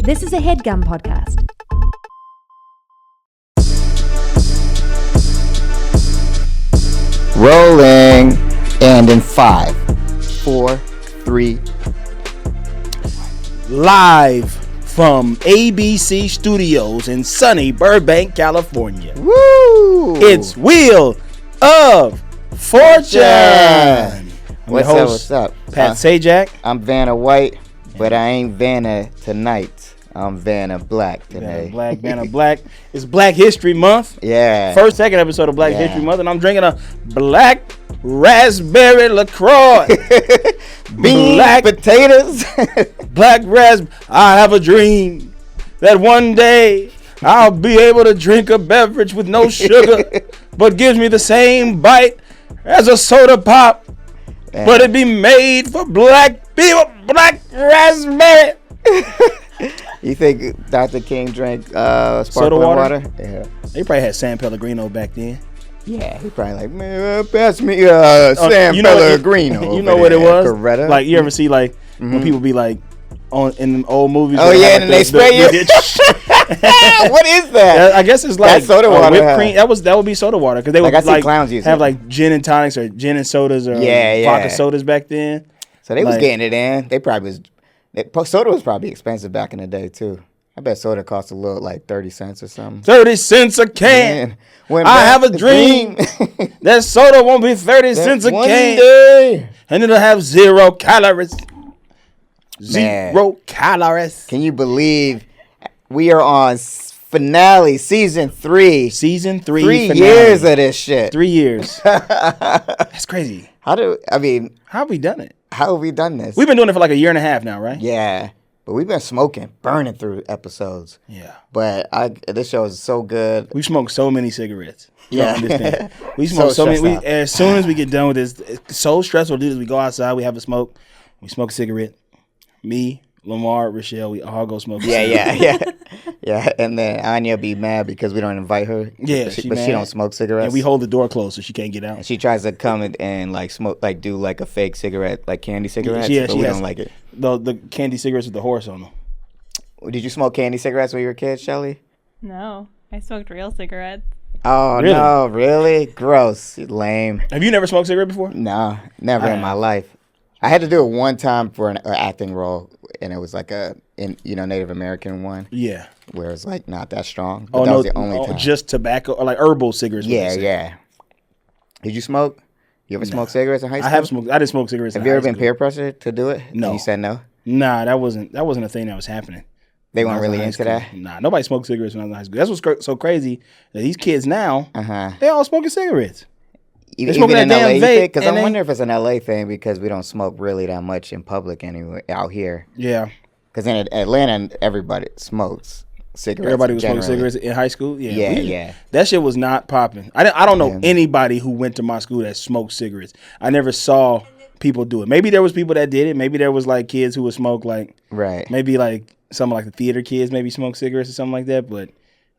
This is a Headgum podcast. Rolling, and in 5, 4, 3. Live from ABC Studios in sunny Burbank, California. Woo! It's Wheel of Fortune. What's up? What's up? Pat Sajak. I'm Vanna White, but I ain't Vanna tonight. I'm Vanna Black today. Vanna Black. It's Black History Month. Yeah. Second episode of Black History Month, and I'm drinking a black raspberry LaCroix. Beans, black potatoes. Black raspberry. I have a dream that one day I'll be able to drink a beverage with no sugar, but gives me the same bite as a soda pop. Yeah. But it be made for black people. Black raspberry. You think Dr. King drank sparkling water? Yeah. They probably had San Pellegrino back then. Yeah, he probably like, man, pass me San Pellegrino. You know what it was? Coretta. Like, you ever see, like, when people be, like, in old movies? Oh, yeah, like and they spray you? What is that? I guess it's like that's soda water, whipped cream. That would be soda water. Because they would, I see clowns use have, it. like, gin and tonics or gin and sodas or vodka sodas back then. So they was getting it in. They probably was... Soda was probably expensive back in the day, too. I bet soda cost a little, like 30 cents or something. 30 cents a can. I have a dream that soda won't be 30 cents a can. Day. And it'll have 0 calories. Man. 0 calories. Can you believe we are on finale, season 3. Season 3 3 finale. years of this shit. 3 years. That's crazy. How have we done it? How have we done this? We've been doing it for like a year and a half now, right? Yeah. But we've been smoking, burning through episodes. Yeah. But this show is so good. We smoked so many cigarettes. You don't understand. We So smoke so many. stressed out. As soon as we get done with this, it's so stressful to do this. We go outside, we have a smoke, we smoke a cigarette. Me, Lamar, Rochelle, we all go smoke a cigarette. Yeah. And then Anya be mad because we don't invite her. Yeah, but she mad. don't smoke cigarettes. And we hold the door closed so she can't get out. And she tries to come and like smoke, like do like a fake cigarette, like candy cigarettes. But we don't like it. The candy cigarettes with the horse on them. Did you smoke candy cigarettes when you were a kid, Shelly? No, I smoked real cigarettes. Oh, Really? no, really? Gross. Lame. Have you never smoked a cigarette before? No, never in my life. I had to do it one time for an acting role, and it was like Native American one. Yeah. Where it's like not that strong. But that was the only time. Just tobacco or like herbal cigarettes. Yeah. Did you smoke? You ever smoked cigarettes in high school? I have smoked. I didn't smoke cigarettes. Have you ever been peer pressured to do it? No. And you said no? Nah, that wasn't a thing that was happening. They weren't really into that? Nah, nobody smoked cigarettes when I was in high school. That's what's so crazy that these kids now, they all smoking cigarettes. Even smoking in that LA, damn vape, because I wonder if it's an LA thing because we don't smoke really that much in public anyway out here. Yeah. Because in Atlanta, everybody smokes cigarettes. Everybody was generally. smoking cigarettes in high school. Yeah. That shit was not popping. I don't know anybody who went to my school that smoked cigarettes. I never saw people do it. Maybe there was people that did it. Maybe there was like kids who would smoke like maybe like some of like the theater kids maybe smoke cigarettes or something like that. But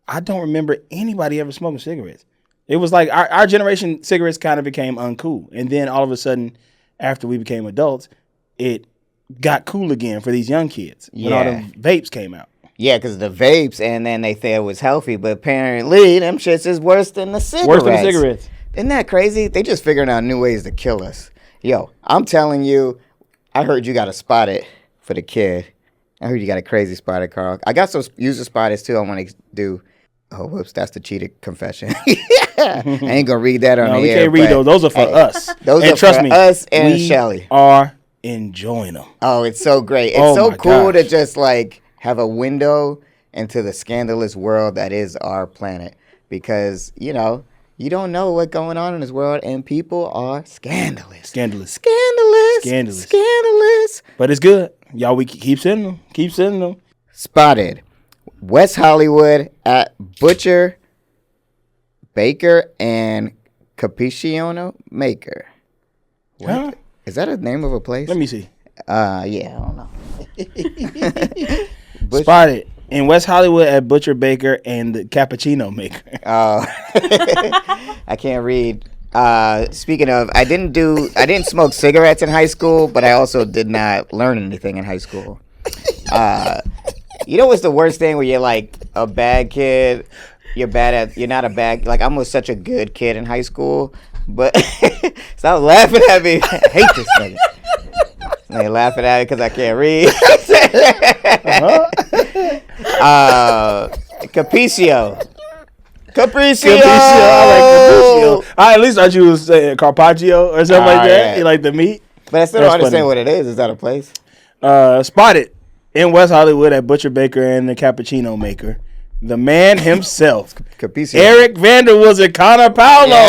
I don't remember anybody ever smoking cigarettes. It was like our generation, cigarettes kind of became uncool. And then all of a sudden, after we became adults, it got cool again for these young kids when all them vapes came out. Yeah, because the vapes, and then they said it was healthy, but apparently them shits is worse than the cigarettes. Worse than the cigarettes. Isn't that crazy? They just figuring out new ways to kill us. Yo, I'm telling you, I heard you got a spotted for the kid. I heard you got a crazy spotted, Carl. I got some user spotters too. I want to do. Oh, whoops, that's the cheated confession. I ain't gonna read that on the air. We can't read those. Those are for us. Those and are trust for me, us and we Shelly. Are enjoying them. Oh, it's so great. It's so cool to just like have a window into the scandalous world that is our planet, because you don't know what's going on in this world, and people are scandalous. But it's good, y'all. We keep sending them. Spotted West Hollywood at Butcher, Baker, and Cappuccino Maker. What? Huh? Is that a name of a place? Let me see. Yeah, I don't know. Spotted in West Hollywood at Butcher, Baker, and the Cappuccino Maker. Oh, I can't read. Speaking of, I didn't smoke cigarettes in high school, but I also did not learn anything in high school. You know what's the worst thing when you're like a bad kid? You're not a bad, like I was such a good kid in high school, but stop laughing at me. I hate this nigga. They laughing at me because I can't read. Capriccio. I like Capriccio. I at least thought you was saying Carpaccio or something like that. Yeah. You like the meat? But I still don't understand what it is. Is that a place? Spotted in West Hollywood at Butcher Baker and the Cappuccino Maker. The man himself, Capriccio. Eric Vander was at Connor Paolo. Yeah.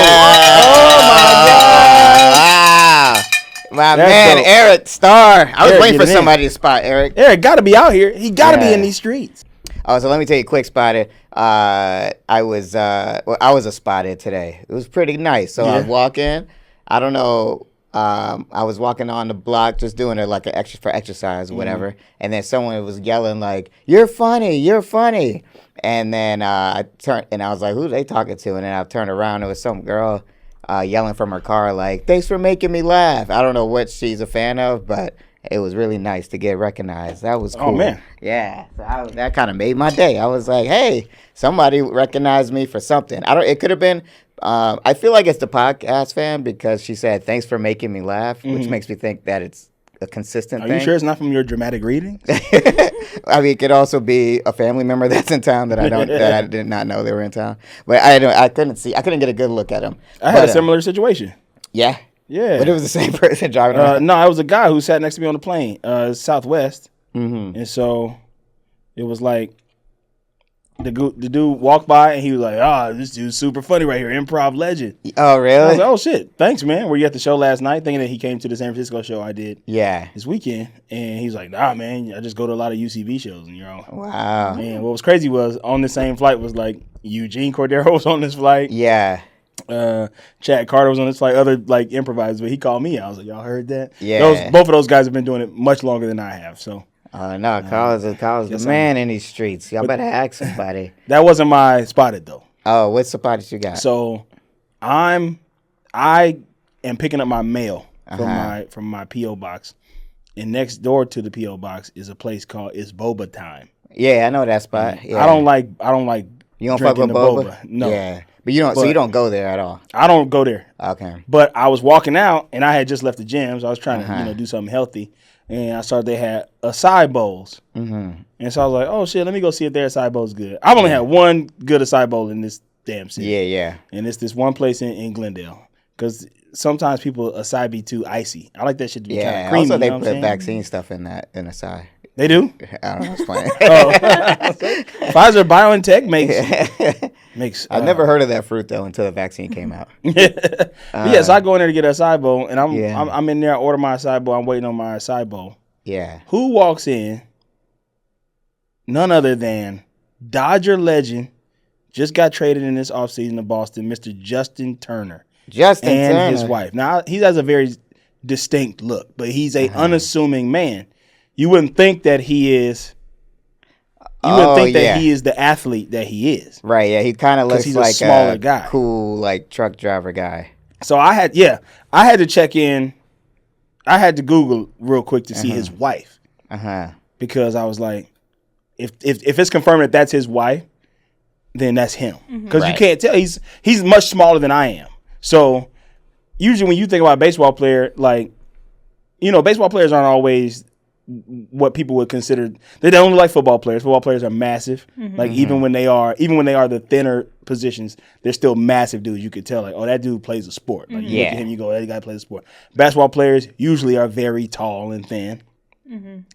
Oh my God! Wow. My That's man, dope. Eric Star. I was Eric, waiting for get it in. somebody to spot Eric. Eric got to be out here. He got to be Yeah. in these streets. Oh, so let me tell you a quick spotted. I was a spotted today. It was pretty nice. So I was walking. I don't know. I was walking on the block, just doing it like for exercise or whatever. And then someone was yelling like, "You're funny, you're funny." And then I turned and I was like, "Who are they talking to?" And then I turned around. It was some girl yelling from her car like, "Thanks for making me laugh." I don't know what she's a fan of, but it was really nice to get recognized. That was cool. Oh, man. Yeah. So that kind of made my day. I was like, hey, somebody recognized me for something. It could have been, I feel like it's the podcast fan because she said, thanks for making me laugh, which makes me think that it's a consistent thing. Are you sure it's not from your dramatic reading? I mean, it could also be a family member that's in town that I did not know they were in town. But I couldn't get a good look at them. I had a similar situation. Yeah. Yeah. But it was the same person driving around. No, it was a guy who sat next to me on the plane, Southwest. And so it was like the dude walked by and he was like, this dude's super funny right here, improv legend. Oh, really? I was like, oh, shit. Thanks, man. Were you at the show last night? Thinking that he came to the San Francisco show I did this weekend. And he's like, nah, man, I just go to a lot of UCB shows. And you're all, wow. And what was crazy was on the same flight was like Eugene Cordero was on this flight. Yeah. Chad Carter was on this flight, other like improvisers, but he called me. I was like, y'all heard that? Yeah. Both of those guys have been doing it much longer than I have. So no, Carl's the man in these streets. Y'all better ask somebody. that wasn't my spotted though. Oh, what spotted you got? So I am picking up my mail from my PO box, and next door to the PO box is a place called It's Boba Time. Yeah, I know that spot. Yeah. I don't like. You don't fuck with boba? No. Yeah. But you don't go there at all. I don't go there. Okay. But I was walking out and I had just left the gym, so I was trying to do something healthy. And I saw they had acai bowls. And so I was like, oh shit, let me go see if their acai bowl's good. I've only had one good acai bowl in this damn city. Yeah. And it's this one place in Glendale. Because sometimes people acai be too icy. I like that shit to be kind of creamy. Also, they you know put vaccine stuff in acai. They do? I don't know. It's funny. Pfizer BioNTech makes. I've never heard of that fruit though until the vaccine came out. So I go in there to get a acai bowl, and I'm in there. I order my acai bowl. I'm waiting on my acai bowl. Yeah. Who walks in? None other than Dodger legend, just got traded in this offseason to Boston, Mr. Justin Turner. And his wife. Now he has a very distinct look, but he's a unassuming man. You wouldn't think that he is. You wouldn't think that he is the athlete that he is. Right. Yeah. He kind of looks like a smaller guy, cool like truck driver guy. So I had to check in. I had to Google real quick to see his wife. Because I was like, if it's confirmed that that's his wife, then that's him. Because you can't tell. He's much smaller than I am. So usually when you think about a baseball player, like, baseball players aren't always what people would consider. They don't look like football players. Football players are massive. Like even when they are the thinner positions, they're still massive dudes. You could tell like, oh, that dude plays a sport. Like you look at him, you go, that guy plays a sport. Basketball players usually are very tall and thin.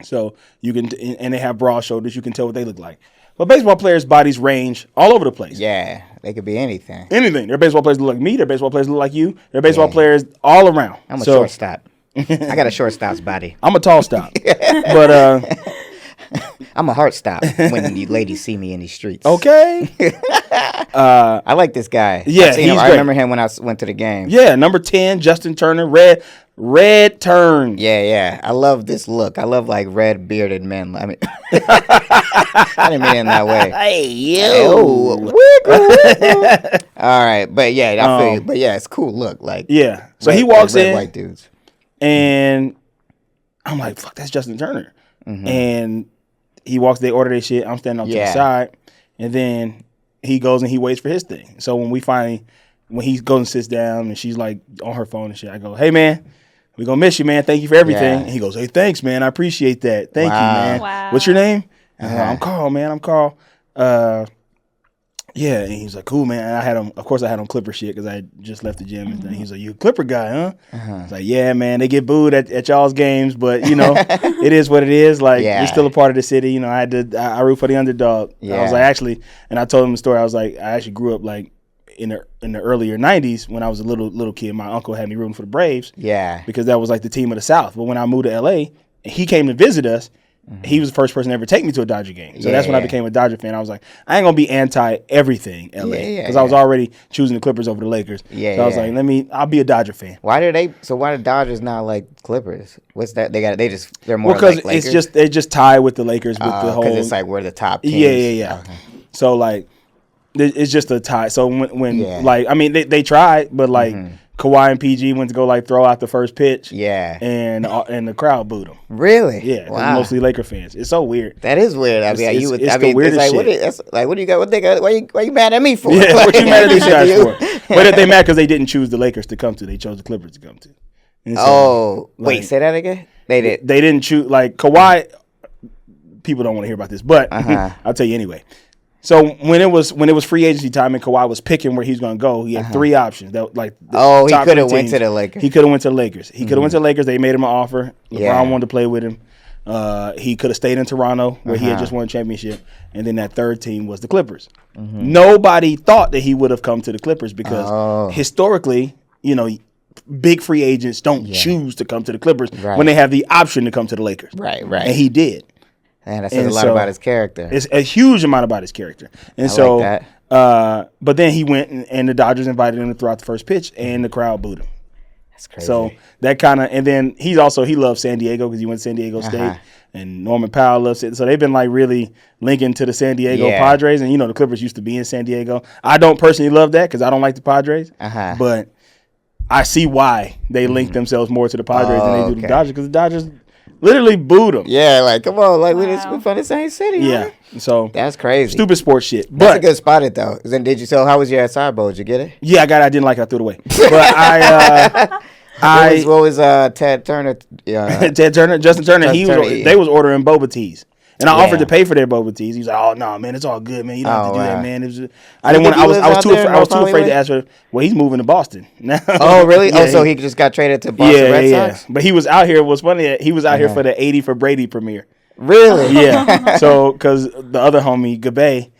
So you can, and they have broad shoulders. You can tell what they look like. But baseball players' bodies range all over the place. Yeah, they could be anything. Anything. Their baseball players look like me. Their baseball players look like you. Their baseball players all around. I'm a shortstop. I got a shortstop's body. I'm a tall stop. But I'm a heart stop when you ladies see me in these streets. Okay. I like this guy. Yeah, I remember him when I went to the game. Yeah, number 10, Justin Turner, red turn. Yeah. I love this look. I love like red bearded men. I mean, I didn't mean it in that way. Hey, you. All right, but yeah, I feel you. But yeah, it's a cool look. Like so he walks in, white dudes, and I'm like, fuck, that's Justin Turner. And He walks, they order their shit. I'm standing off to the side. And then he goes and he waits for his thing. So when he goes and sits down and she's like on her phone and shit, I go, hey, man, we going to miss you, man. Thank you for everything. And he goes, hey, thanks, man. I appreciate that. Thank you, man. Wow. What's your name? I'm Carl, man. I'm Carl. Yeah, and he was like, cool, man. And I had him Clipper shit because I had just left the gym. And he was like, you a Clipper guy, huh? I was like, yeah, man. They get booed at y'all's games, but, you know, it is what it is. Like, you're still a part of the city. You know, I root for the underdog. I was like, actually, and I told him the story. I was like, I actually grew up, like, in the earlier 90s when I was a little kid. My uncle had me rooting for the Braves. Yeah. Because that was, like, the team of the South. But when I moved to L.A., and he came to visit us, he was the first person to ever take me to a Dodger game. So that's when I became a Dodger fan. I was like, I ain't going to be anti-everything LA. Because I was already choosing the Clippers over the Lakers. So I was like, I'll be a Dodger fan. Why do Dodgers not like Clippers? What's that? They're more because like Lakers? It's they just tie with the Lakers with the whole. Because it's like we're the top teams. Yeah. Okay. So like, it's just a tie. So when like, I mean, they tried, but like, Kawhi and PG went to go like throw out the first pitch. Yeah. And the crowd booed them. Really? Yeah. Wow. Mostly Laker fans. It's so weird. That is weird. I mean, it's the weirdest shit. What do you got? What they got? Why you mad at me for? Yeah. What you mad at these guys for? But they mad because they didn't choose the Lakers to come to. They chose the Clippers to come to. So, wait, say that again. They didn't choose like Kawhi. People don't want to hear about this, but I'll tell you anyway. So when it was free agency time and Kawhi was picking where he's going to go, he had three options. That like he could have went to the Lakers. He could have went to the Lakers. He could have went to the Lakers. They made him an offer. LeBron wanted to play with him. He could have stayed in Toronto where he had just won a championship. And then that third team was the Clippers. Nobody thought that he would have come to the Clippers because historically, you know, big free agents don't choose to come to the Clippers when they have the option to come to the Lakers. Right. And he did. And that says a lot about his character. It's a huge amount about his character. And like that. But then he went and the Dodgers invited him to throw out the first pitch, and the crowd booed him. That's crazy. So that kind of, and then he loves San Diego because he went to San Diego State, and Norman Powell loves it. So they've been like really linking to the San Diego Padres, and you know the Clippers used to be in San Diego. I don't personally love that because I don't like the Padres, but I see why they link themselves more to the Padres than they do the Dodgers because the Dodgers literally booed him. Yeah, like come on, like we're from the same city. Yeah, right? So that's crazy. Stupid sports shit. But that's a good spot, though. Then how was your side bowl? Did you get it? Yeah, I got it. I didn't like it. I threw it away. But what was Ted Turner? Ted Turner, Justin Turner. They was ordering boba teas. And I offered to pay for their boba teas. He was like, "Oh no, man, it's all good, man. You don't have to do that, man." It was I didn't want. I was too afraid to ask her. Well, he's moving to Boston now. Oh, really? So he just got traded to Boston Red Sox. But he was out here. What's funny? He was out here for the 80 for Brady premiere. Really? Yeah. So because the other homie Gabe,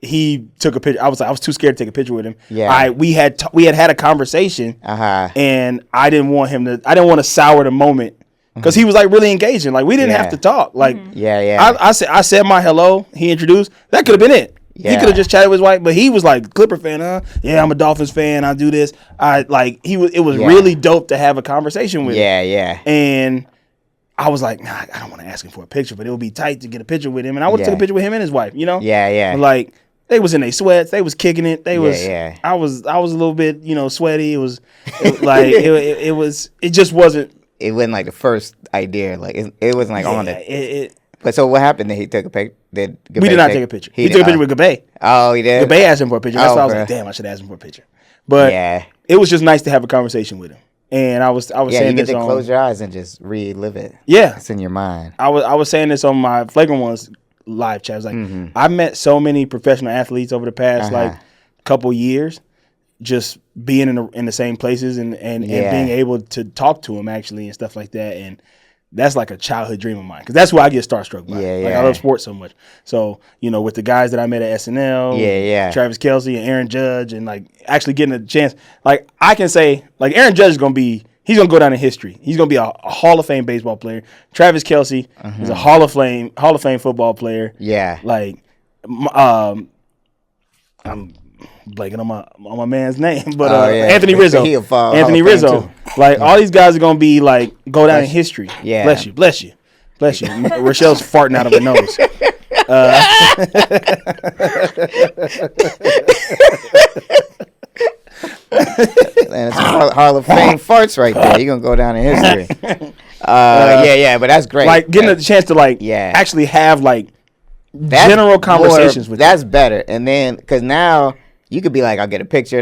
he took a picture. I was too scared to take a picture with him. Yeah. We had a conversation, and I didn't want to sour the moment. Because he was like really engaging. Like we didn't have to talk. Like I said my hello. He introduced. That could have been it. Yeah. He could have just chatted with his wife, but he was like Clipper fan, huh? Yeah, I'm a Dolphins fan. I do this. It was really dope to have a conversation with him. Yeah. And I was like, nah, I don't want to ask him for a picture, but it would be tight to get a picture with him. And I would have took a picture with him and his wife, you know? Yeah. But like they was in their sweats, they was kicking it. I was a little bit, sweaty. It just wasn't. It wasn't like the first idea. Like it wasn't like on it. But so what happened? That he took a picture? We did not take a picture. He took a picture with Gabe. Oh, he did. Gabe asked him for a picture. That's why I was like, damn, I should ask him for a picture. But it was just nice to have a conversation with him. And I was saying you get this to close your eyes and just relive it. Yeah, it's in your mind. I was saying this on my Flagrant Ones live chat. I was like, I met so many professional athletes over the past like couple years. Just being in the same places and being able to talk to them actually and stuff like that, and that's like a childhood dream of mine because that's why I get starstruck by. Like I love sports so much. So with the guys that I met at SNL, Travis Kelce and Aaron Judge, and like actually getting a chance. Like I can say, like Aaron Judge is gonna go down in history. He's gonna be a Hall of Fame baseball player. Travis Kelce is a Hall of Fame football player. Yeah, like I'm blanking on my man's name, but Anthony Rizzo. Anthony Rizzo. Like all these guys are gonna be like go down in history. Yeah. Bless you. Rochelle's farting out of her nose. And it's Hall of Fame farts right there. You're gonna go down in history. Yeah, but that's great. Like getting a chance to actually have general conversations with that's better. And then because now you could be like, I'll get a picture.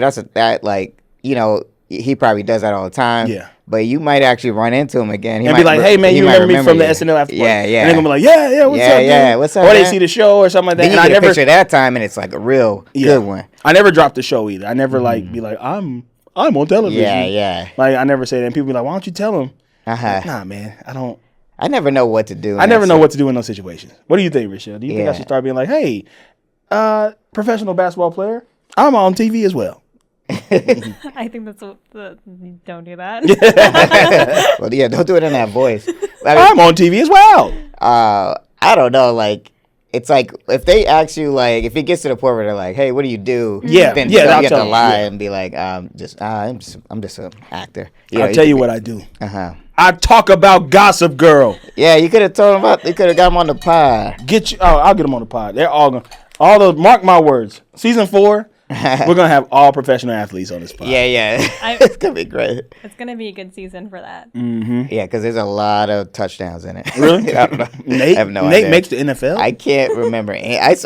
He probably does that all the time. Yeah. But you might actually run into him again. He and might be like, hey, man, you remember me from the SNL after party? Yeah. And they're going to be like, yeah, what's up, dude? What's up, or man? they see the show or something like that. Then you and get a picture that time, and it's like a real good one. I never dropped the show either. I never be like, I'm on television. Yeah. Like, I never say that. And people be like, why don't you tell them? Uh-huh. Nah, man, I never know what to do. I never know what to do in those situations. What do you think, Rochelle? Do you think I should start being like, hey, professional basketball player, I'm on TV as well? I think that's don't do that. Well, yeah, don't do it in that voice. I'm on TV as well. I don't know. Like, it's like if they ask you, like, if it gets to the point where they're like, "Hey, what do you do?" Then you have to lie and be like, I'm just an actor." I'll tell you what I do. I talk about Gossip Girl. Yeah, you could have told them you could have got them on the pod. I'll get them on the pod. They're all going. All those. Mark my words. Season 4. We're gonna have all professional athletes on this podcast. Yeah. It's gonna be great. It's gonna be a good season for that. Mm-hmm. Yeah, because there's a lot of touchdowns in it. Really? I don't know. I have no idea. Nate makes the NFL? I can't remember.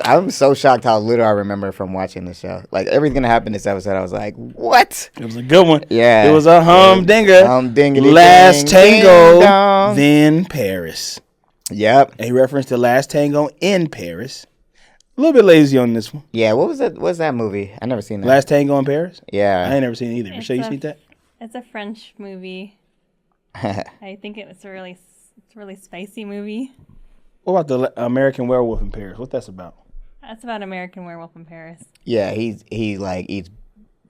I'm so shocked how little I remember from watching the show. Like, everything that happened this episode, I was like, what? It was a good one. Yeah. It was a humdinger. Humdinger. Last Tango, then Paris. Yep. A reference to Last Tango in Paris. A little bit lazy on this one. Yeah, what was that? What's that movie? I never seen that. Last Tango in Paris? Yeah. I ain't never seen it either. Michelle, you seen that? It's a French movie. I think it's a really spicy movie. What about the American Werewolf in Paris? What that's about? That's about American Werewolf in Paris. Yeah, he like eats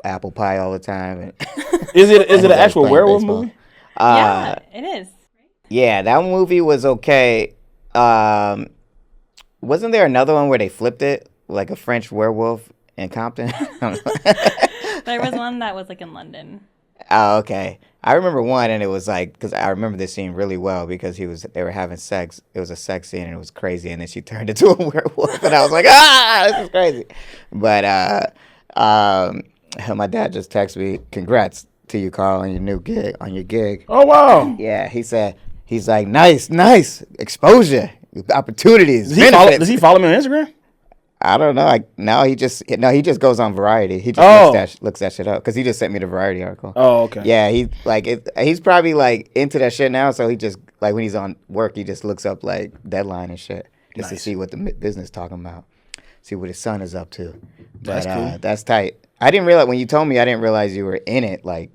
apple pie all the time. And Is it an actual werewolf movie? Yeah, it is. Yeah, that movie was okay. Wasn't there another one where they flipped it, like a French werewolf in Compton? There was one that was like in London. Oh, okay. I remember one, and it was like, because I remember this scene really well because they were having sex. It was a sex scene, and it was crazy, and then she turned into a werewolf, and I was like, this is crazy. But my dad just texted me, congrats to you, Carl, on your gig. Oh, wow. Yeah, he's like, nice exposure. Opportunities. Does he follow me on Instagram? I don't know. He just goes on Variety. He just looks that shit up because he just sent me the Variety article. Oh, okay. Yeah, he's probably like into that shit now. So he just like when he's on work, he just looks up like Deadline and shit just to see what the business talking about, see what his son is up to. But, that's cool. That's tight. I didn't realize when you told me. I didn't realize you were in it. Like,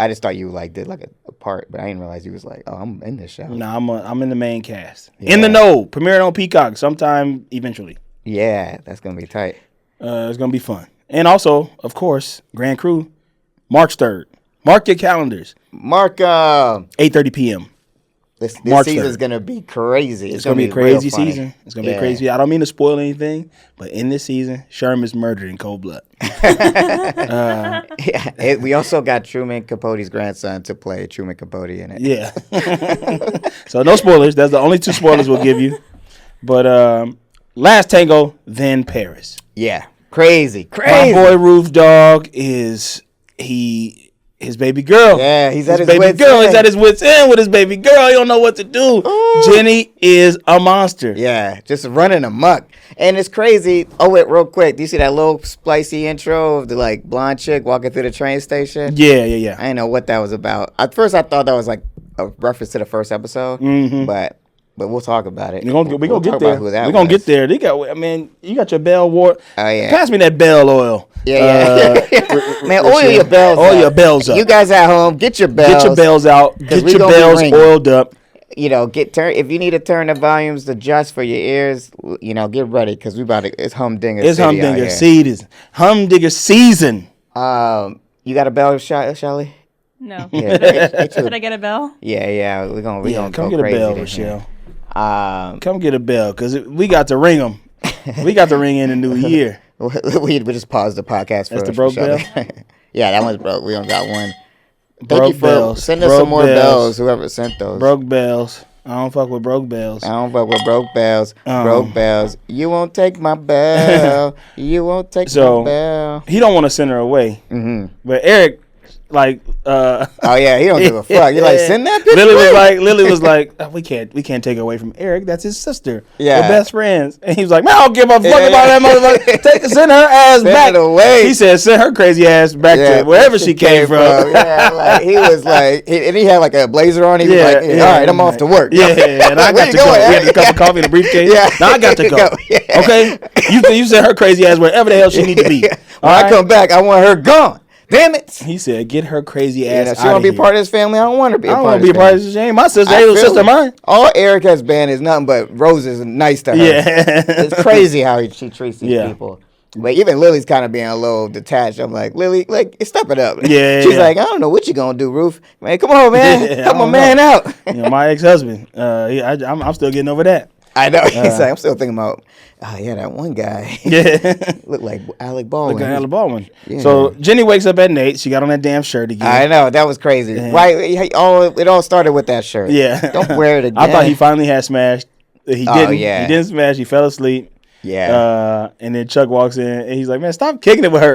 I just thought you like did like a part, but I didn't realize you was like, oh, I'm in this show. No, I'm in the main cast. Yeah. In the know, premiering on Peacock sometime eventually. Yeah, that's gonna be tight. It's gonna be fun, and also, of course, Grand Crew, March 3rd. Mark your calendars. Mark 8:30 p.m. This season's gonna be crazy. It's gonna be a crazy season. It's gonna be crazy. I don't mean to spoil anything, but in this season, Sherman's murdered in cold blood. We also got Truman Capote's grandson to play Truman Capote in it. Yeah. So no spoilers. That's the only 2 spoilers we'll give you. But Last Tango, then Paris. Yeah, crazy. My boy Roof Dog his baby girl. Yeah, he's at his baby wits girl. end. He's at his wits end with his baby girl. He don't know what to do. Ooh. Jenny is a monster. Yeah, just running amok. And it's crazy. Oh, wait, real quick. Do you see that little spicy intro of the like blonde chick walking through the train station? Yeah. I didn't know what that was about. At first, I thought that was like a reference to the first episode. Mm-hmm. But we'll talk about it. We're gonna get there. We're gonna get there. You got your Bell Ward. Oh, yeah. Pass me that Bell oil. Yeah. Man, oil your bells Oil up. your bells up. You guys at home, get your bells. Get your bells out. Get your bells oiled up. You know, if you need to turn the volumes to just for your ears, you know, get ready because it's humdinger. It's humdinger season. Humdinger season. You got a bell, Shelly? No. Yeah, Should I get a bell? Yeah. We're gonna come go get crazy a bell, Rochelle. Come get a bell because we got to ring them. We got to ring in the new year. we just paused the podcast. That's the broke bell. Yeah, that one's broke. We don't got one. Thank you for sending us some more bells. Whoever sent those. Broke bells. I don't fuck with broke bells. I don't fuck with broke bells. Broke bells. You won't take my bell. You won't take my bell. He don't want to send her away. Mm-hmm. But Eric Like, oh yeah, he don't give a fuck. You're like, send that bitch. Lily was like, oh, we can't take it away from Eric. That's his sister. Yeah, we're best friends. And he was like, man, I don't give a fuck about that motherfucker. Send her ass back. Away. He said, send her crazy ass back to wherever she came from. Yeah, like he was like, and he had like a blazer on. He was like, all right, I'm off to work. Yeah, and I got to go. We had a cup of coffee and a briefcase. Yeah, now I got to go. Yeah. Okay, you send her crazy ass wherever the hell she need to be. When I come back, I want her gone. Damn it! He said, "Get her crazy ass." She want to be part of his family. I don't want her to be. I don't want to be a part of his family. My sister, ain't sister mine. All Eric has been is nothing but roses and nice to her. Yeah, it's crazy how she treats these people. But even Lily's kind of being a little detached. I'm like, Lily, like, step it up. Yeah, she's like, I don't know what you gonna do, Ruth. Man, come on, man, help my man out. My ex-husband, I'm still getting over that. I know. He's like, I'm still thinking about, that one guy. Yeah. Looked like Alec Baldwin. Looked like Alec Baldwin. Yeah. So Jenny wakes up at 8. She got on that damn shirt again. I know. That was crazy. Yeah. Right? It all started with that shirt. Yeah. Don't wear it again. I thought he finally had smashed. He didn't. He didn't smash. He fell asleep. Yeah. And then Chuck walks in and he's like, man, stop kicking it with her.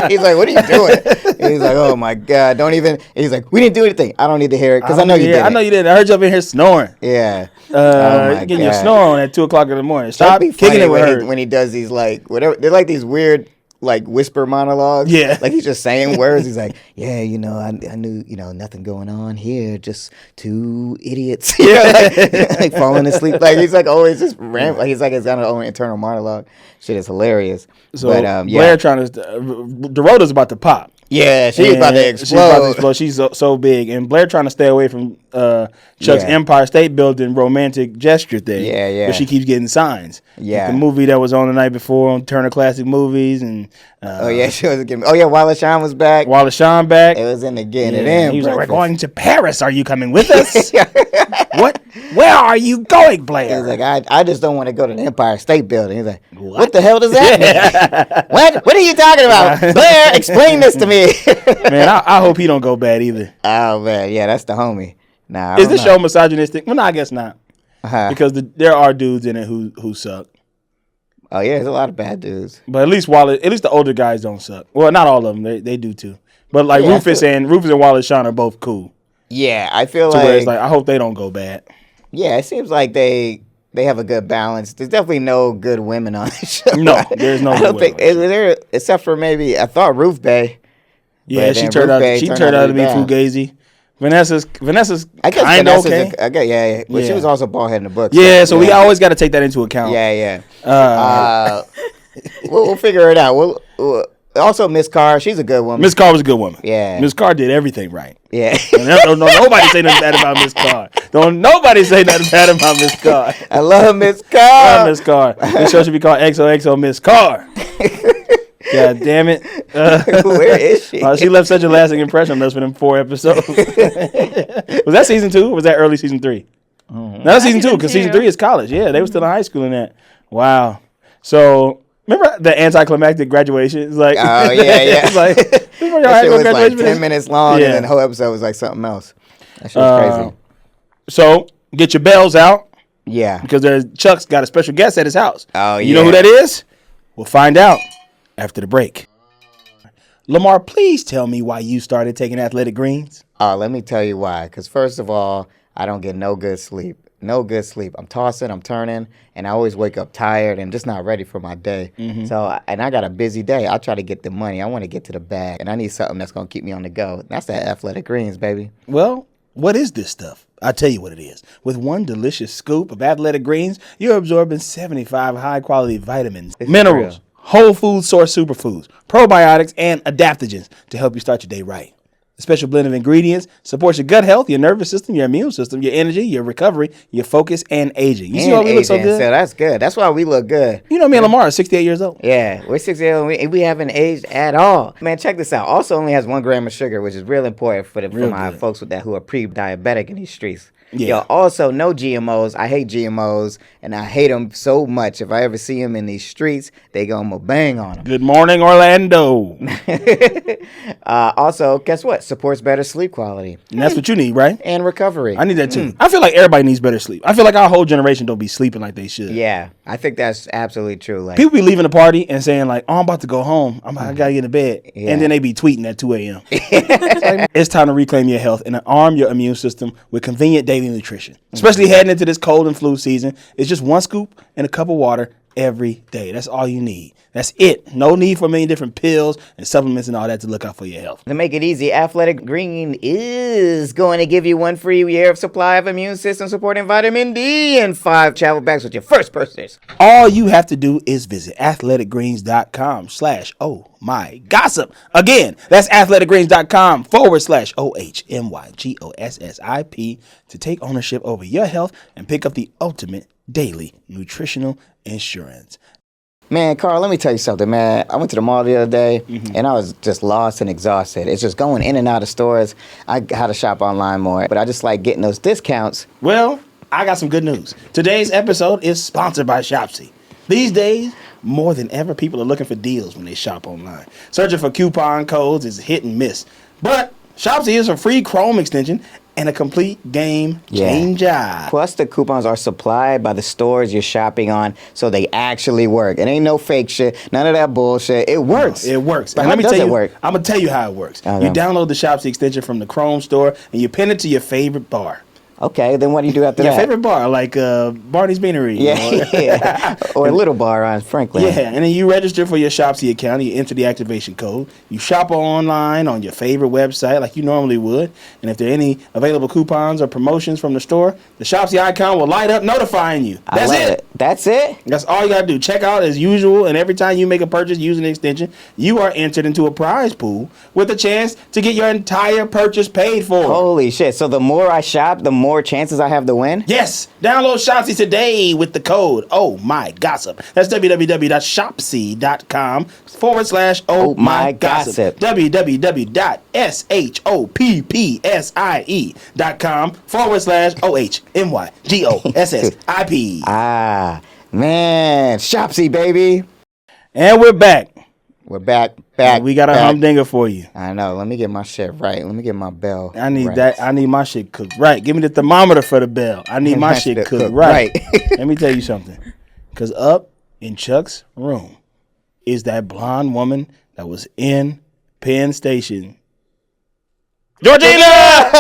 He's like, what are you doing? He's like, oh my God, don't even. He's like, we didn't do anything. I don't need to hear it because I know you did. I know you did. I heard you up in here snoring. Yeah. Getting your snore on at 2:00 in the morning. Stop kicking it with her. When he does these like whatever, they're like these weird like whisper monologues. Yeah. Like he's just saying words. He's like, yeah, I knew, nothing going on here, just two idiots. Like falling asleep. Like he's like always just rambling. Like he's like his own internal monologue. Shit is hilarious. So Blair trying to, Dorota's about to pop. Yeah, she's about to explode. She's so big. And Blair trying to stay away from Chuck's Empire State Building romantic gesture thing. Yeah. But she keeps getting signs. Yeah. Like the movie that was on the night before on Turner Classic Movies. And she was getting. Wallace Shawn was back. Wallace Shawn back. It was in the getting it in. He was like, we're going to Paris. Are you coming with us? What? Where are you going, Blair? He's like, I just don't want to go to the Empire State Building. He's like, what the hell does that mean? What are you talking about? Blair, explain this to me. Man, I hope he don't go bad either. Oh man, yeah, that's the homie. Nah, is this show misogynistic? Well, no, I guess not. Because there are dudes in it who suck. Oh yeah, there's a lot of bad dudes. But at least the older guys don't suck. Well, not all of them. They do too. But like Rufus and Wallace Shawn are both cool. Yeah, I feel where it's like I hope they don't go bad. Yeah, it seems like they have a good balance. There's definitely no good women on the show. No, there's no. I don't think there, except for maybe I thought Ruth Bay. Yeah, she turned out to be fugazi. Vanessa's kind of okay. Yeah. But she was also bald head in the book. Yeah, so we always got to take that into account. Yeah. We'll figure it out. Also, Miss Carr, she's a good woman. Miss Carr was a good woman. Yeah. Miss Carr did everything right. Yeah. Don't nobody say nothing bad about Miss Carr. Don't nobody say nothing bad about Miss Carr. I love Miss Carr. Love Miss Carr. This show should be called XOXO Miss Carr. God damn it. Where is she? She left such a lasting impression on us for them 4 episodes. Was that season 2 or was that early season 3? No, that's season 2 because season 3 is college. Yeah, they were still in high school in that. Wow. So, remember the anticlimactic graduation? It's like, oh, yeah. It's like, that shit was like 10 minutes long and then the whole episode was like something else. That shit was crazy. So, get your bells out. Yeah. Because Chuck's got a special guest at his house. Oh, yeah. You know who that is? We'll find out after the break. Lamar, please tell me why you started taking athletic greens. Let me tell you why. Because first of all, I don't get no good sleep. No good sleep. I'm tossing, I'm turning, and I always wake up tired and just not ready for my day. Mm-hmm. So, and I got a busy day. I try to get the money. I want to get to the bag, and I need something that's going to keep me on the go. That's that athletic greens, baby. Well, what is this stuff? I'll tell you what it is. With one delicious scoop of athletic greens, you're absorbing 75 high-quality vitamins, minerals, whole food source superfoods, probiotics, and adaptogens to help you start your day right. The special blend of ingredients supports your gut health, your nervous system, your immune system, your energy, your recovery, your focus, and aging. You see why we look so good? So that's good. That's why we look good. You know me and Lamar are 68 years old. Yeah, we're 68 and we haven't aged at all. Man, check this out. Also only has 1 gram of sugar, which is real important for my folks with that who are pre-diabetic in these streets. Yeah. Yo, also, no GMOs. I hate GMOs, and I hate them so much. If I ever see them in these streets, they gonna bang on them. Good morning, Orlando. Also, guess what? Supports better sleep quality. And that's what you need, right? And recovery. I need that too. I feel like everybody needs better sleep. I feel like our whole generation don't be sleeping like they should. Yeah, I think that's absolutely true. Like, people be leaving the party and saying like, "Oh, I'm about to go home. I gotta get to bed," and then they be tweeting at 2 a.m. It's time to reclaim your health and arm your immune system with convenient daily nutrition. Especially heading into this cold and flu season, it's just one scoop and a cup of water every day. That's all you need. That's it. No need for many different pills and supplements and all that to look out for your health. To make it easy, Athletic Green is going to give you one free year of supply of immune system supporting vitamin D and 5 travel bags with your first purchase. All you have to do is visit athleticgreens.com/ohmygossip. Again, that's athleticgreens.com/ohmygossip to take ownership over your health and pick up the ultimate daily nutritional insurance. Man, Carl, let me tell you something, man. I went to the mall the other day, and I was just lost and exhausted. It's just going in and out of stores. I had to shop online more, but I just like getting those discounts. Well, I got some good news. Today's episode is sponsored by Shopsy. These days, more than ever, people are looking for deals when they shop online. Searching for coupon codes is hit and miss. But Shopsy is a free Chrome extension and a complete game changer. Plus, the coupons are supplied by the stores you're shopping on, so they actually work. It ain't no fake shit, none of that bullshit. It works. No, it works. But and how let me does tell it you, work? I'm going to tell you how it works. Okay. You download the Shopsy extension from the Chrome store, and you pin it to your favorite bar. Okay, then what do you do after Your that? favorite bar, like Barney's Beanery. Yeah, or a little bar on Franklin. Yeah, and then you register for your Shopsy account, and you enter the activation code. You shop online on your favorite website like you normally would. And if there are any available coupons or promotions from the store, the Shopsy icon will light up notifying you. That's it. That's it? That's all you got to do. Check out as usual, and every time you make a purchase using the extension, you are entered into a prize pool with a chance to get your entire purchase paid for. Holy shit. So the more I shop, the more chances I have to win? Yes. Download Shopsy today with the code OhMyGossip. That's www.shopsy.com/OhMyGossip. www.shopsy.com/OhMyGossip. Ah, man. Shopsy, baby. And we're back. We're back. We got a humdinger for you. I know. Let me get my shit right. Let me get my bell. I need right. that. I need my shit cooked right. Give me the thermometer for the bell. I need my shit cooked right. Let me tell you something. Because up in Chuck's room is that blonde woman that was in Penn Station. Georgina!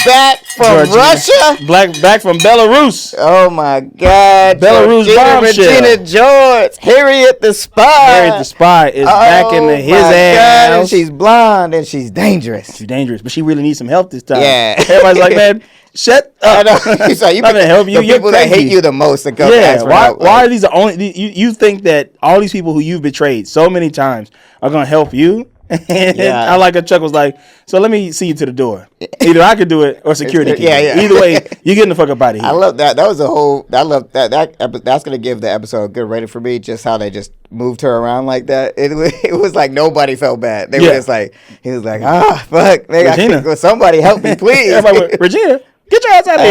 Back from Russia? Back from Belarus. Oh, my God. Belarus bombshell. Regina George. Harriet the Spy. Harriet the Spy is back in his ass. And she's blonde and she's dangerous. She's dangerous, but she really needs some help this time. Yeah. Everybody's like, man, shut up. I know. So you I'm gonna help you. The people that hate you the most that come ask for help. Why are these the only? You think that all these people who you've betrayed so many times are gonna help you? And I like a Chuck was like, so let me see you to the door. Either I could do it or security can do it. Either way, you're getting the fuck up out of here. I love that. That was a whole. I love that. That's gonna give the episode a good rating for me. Just how they just moved her around like that. It was like nobody felt bad. They were just like, he was like, fuck, Regina. Somebody help me, please. Regina, get your ass out of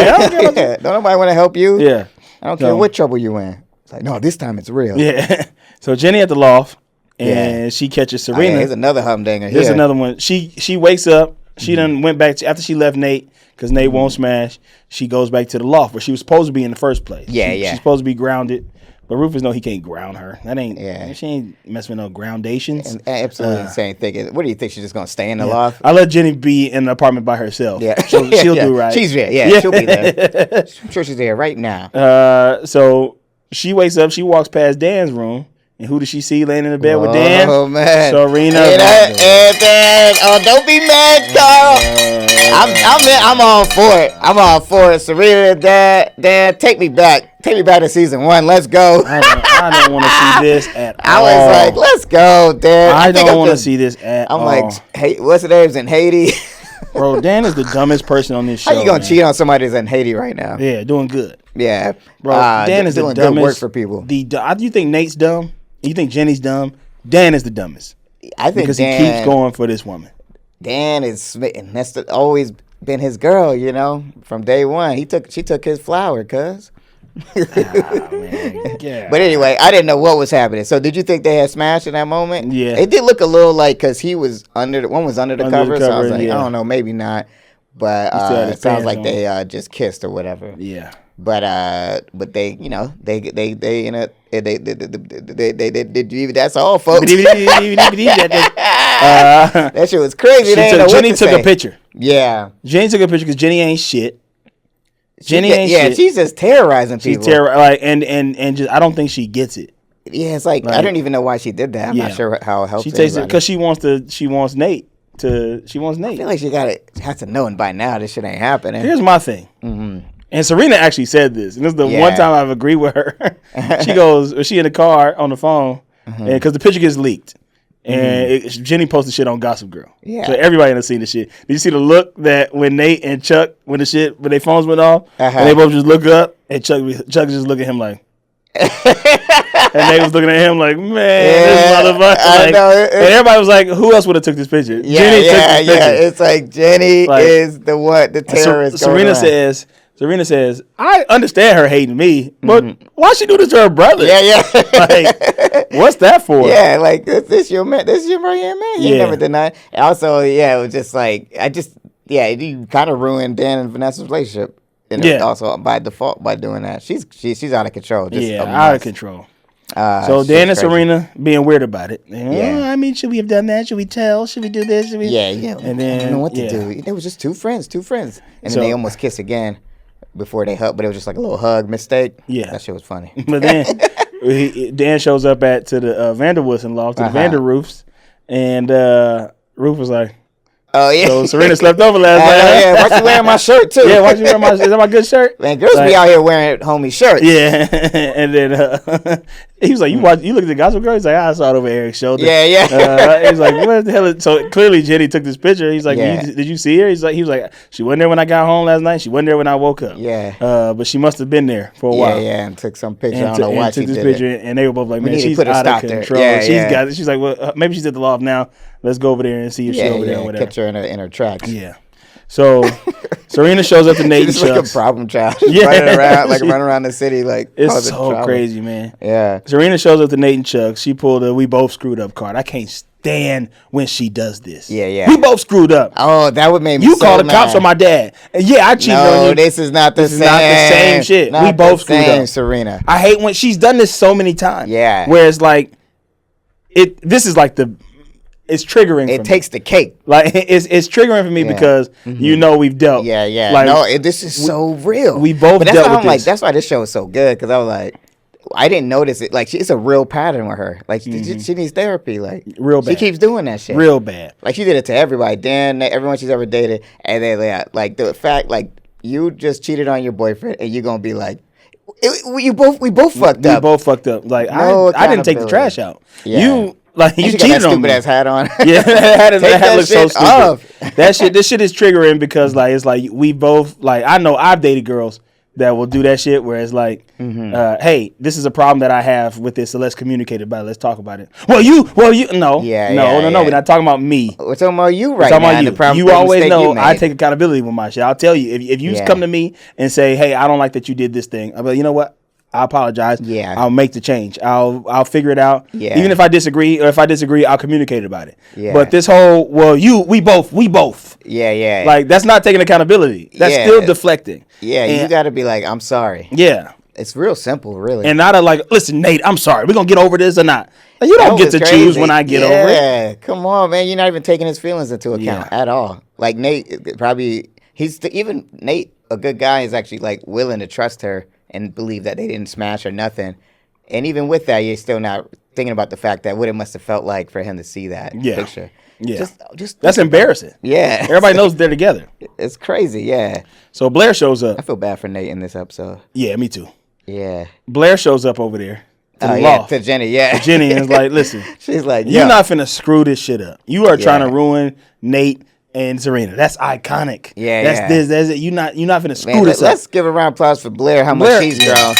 here. Don't nobody want to help you? Yeah. I don't care what trouble you in. It's like, no, this time it's real. Yeah. So Jenny at the loft. And she catches Serena. Here's another humdinger. Here's another one. She wakes up. She done went back after she left Nate because Nate won't smash. She goes back to the loft where she was supposed to be in the first place. She's supposed to be grounded. But Rufus know he can't ground her. That ain't. She ain't messing with no groundations. And absolutely insane thinking. What do you think? She's just gonna stay in the loft? I let Jenny be in the apartment by herself. Yeah, she'll do right. She's there. Yeah, she'll be there. I'm sure she's there right now. So she wakes up. She walks past Dan's room. And who does she see laying in the bed with Dan? Oh, man. Serena. Don't be mad, Carl. I'm all for it. I'm all for it. Serena, Dan, take me back. Take me back to season 1. Let's go. I don't want to see this at all. I was like, let's go, Dan. I don't want to see this at all. I'm like, hey, what's the name's in Haiti? Bro, Dan is the dumbest person on this show. How you gonna cheat on somebody that's in Haiti right now? Yeah, doing good. Yeah. Bro, Dan is the dumbest. Good work for people. You think Nate's dumb? You think Jenny's dumb? Dan is the dumbest. I think because he keeps going for this woman. Dan is smitten. That's always been his girl, you know, from day one. She took his flower, cuz. Man, yeah. But anyway, I didn't know what was happening. So did you think they had smashed in that moment? Yeah. It did look a little like, because he was one was under the cover, so I was like, yeah. I don't know, maybe not. But it sounds like they just kissed or whatever. Yeah. But they, you know, they you know, they that's all, folks. That shit was crazy. Jenny took a picture. Yeah. Jenny took a picture because Jenny ain't shit. Jenny ain't shit. Yeah, she's just terrorizing people. And just I don't think she gets it. Yeah, it's like I don't even know why she did that. I'm not sure how helpful. She takes it because she wants Nate. I feel like she has to know, and by now this shit ain't happening. Here's my thing. Mm-hmm. And Serena actually said this, and this is the one time I've agreed with her. She goes, she in the car on the phone, and because the picture gets leaked. And Jenny posted shit on Gossip Girl. Yeah. So everybody done seen the shit. Did you see the look that when Nate and Chuck, when their phones went off, and they both just look up, and Chuck just look at him like, and Nate was looking at him like, man, this motherfucker. Like, I know. And everybody was like, who else would have took this picture? Jenny took this picture. It's like Jenny is the terrorist. Serena says, I understand her hating me, but why she do this to her brother? Yeah. Like, what's that for? Yeah, like, this your man. This your right-hand man. You never denied. Also, it was just like, you kind of ruined Dan and Vanessa's relationship. And also by default by doing that. She's out of control. Just out of control. So Dan and Serena being weird about it. I mean, should we have done that? Should we tell? Should we do this? Should we? Yeah. And then I don't know what to do. They was just two friends. And then they almost kiss again before they hug, but it was just like a little hug mistake. Yeah. That shit was funny. But then Dan shows up to the Vanderwoods loft, to the Vanderroofs, and Roof was like, oh, yeah. So Serena slept over last night. Yeah, why she wearing my shirt, too? Yeah, why she wearing is that my good shirt? Man, girls be out here wearing homie shirts. Yeah. And then he was like, you look at the Gossip Girl? He's like, I saw it over Eric's shoulder. Yeah. He's like, what the hell? So clearly Jenny took this picture. He's like, did you see her? He was like, she wasn't there when I got home last night. She wasn't there when I woke up. Yeah. But she must have been there for a while. Yeah, and took some picture. I don't know why she did it. And they were both like, man, she's out of control. Yeah, she's like, well, maybe she's at the loft now. Let's go over there and see if she's over there or whatever. Catch her in her tracks. Yeah. So Serena shows up to Nate and Chuck's. Like a problem child. Running around the city like. It's so crazy, man. Yeah. Serena shows up to Nate and Chuck. She pulled a "we both screwed up" card. I can't stand when she does this. Yeah. We both screwed up. Oh, that would make me You so called the mad. cops on my dad. And I cheated on you. No, this is not the same. Not the same shit. We both screwed up. Serena. I hate when she's done this so many times. Yeah. Whereas like this is like it's triggering. It takes the cake. Like it's triggering for me because we've dealt. Yeah. Like, no, this is so real. We both dealt with this. Like, that's why this show is so good, because I was like, I didn't notice it. Like, it's a real pattern with her. Like, she needs therapy. Like, real bad. She keeps doing that shit. Real bad. Like, she did it to everybody. Dan, everyone she's ever dated, and then like the fact, like, you just cheated on your boyfriend, and you're gonna be like, we both fucked up. We both fucked up. Like, no I didn't take the trash out. Yeah. You cheated got that on stupid me. ass hat on. Yeah, that hat looks so stupid. Off. This shit is triggering because like it's like we both like I know I've dated girls that will do that shit where it's like, hey, this is a problem that I have with this, so let's communicate about it. Let's talk about it. No. No. We're not talking about me. We're talking about you right now. We're talking about you. You always know I take accountability with my shit. I'll tell you if you come to me and say, hey, I don't like that you did this thing. I'll be like, you know what? I apologize. Yeah. I'll make the change. I'll figure it out. Yeah. Even if I disagree, I'll communicate about it. Yeah. But this whole, we both. Yeah. Like, that's not taking accountability. That's still deflecting. Yeah, and you got to be like, I'm sorry. Yeah. It's real simple, really. And not like, listen, Nate, I'm sorry. We're going to get over this or not. Like, you don't get to choose when I get over it. Yeah, come on, man. You're not even taking his feelings into account at all. Like, Nate, probably, even Nate, a good guy, is actually, like, willing to trust her and believe that they didn't smash or nothing. And even with that, you're still not thinking about the fact that what it must have felt like for him to see that picture. Yeah. Just that's embarrassing. Yeah. Everybody knows they're together. It's crazy, yeah. So Blair shows up. I feel bad for Nate in this episode. Yeah, me too. Yeah. Blair shows up over there. To Jenny, yeah. Jenny is like, listen. She's like, you're not finna screw this shit up. You are trying to ruin Nate and Serena. That's iconic. Yeah, that's it. You're not finna screw this up. Let's give a round of applause for Blair. How much she's grown.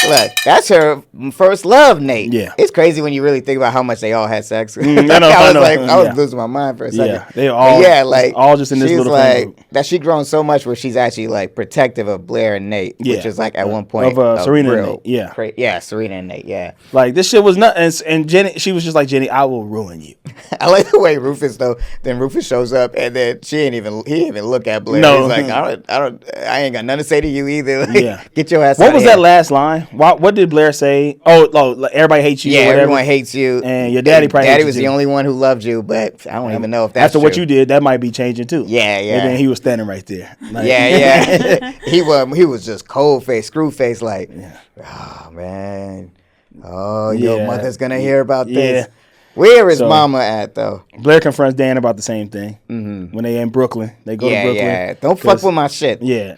Look, that's her first love, Nate. Yeah. It's crazy when you really think about how much they all had sex. I know. I was losing my mind for a second. Yeah, they all. Yeah, like all just in this she's little like group. that. She grown so much where she's actually like protective of Blair and Nate, which is like at one point of Serena and Nate. Yeah, yeah, Serena and Nate. Yeah, like this shit was nuts. And Jenny, she was just like, Jenny, I will ruin you. I like the way Rufus though. Then Rufus shows up and then he didn't even look at Blair. No. He's like, I ain't got nothing to say to you either. Like, get your ass. What out was of here. that last line? What did Blair say? Oh, everybody hates you. Yeah, or whatever. everyone hates you. And your daddy probably hates was you the too. only one who loved you, but I don't even know if that's after what true. you did. That might be changing too. Yeah. And then he was standing right there. Like, Yeah. he was just cold face, screw face, like, oh man, your mother's gonna hear about this. Where is Mama at though? Blair confronts Dan about the same thing. Mm-hmm. When they in Brooklyn, they go to Brooklyn. Yeah, don't fuck with my shit. Yeah.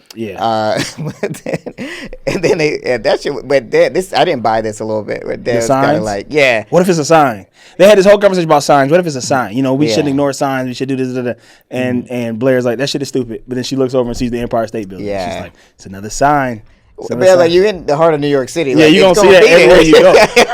And then that shit. But this I didn't buy this a little bit. But The signs, like, What if it's a sign? They had this whole conversation about signs. What if it's a sign? We shouldn't ignore signs. We should do this. And Blair's like, that shit is stupid. But then she looks over and sees the Empire State Building. Yeah. She's like, it's another sign. Man, like you in the heart of New York City. Yeah, like, you gonna see that everywhere you go.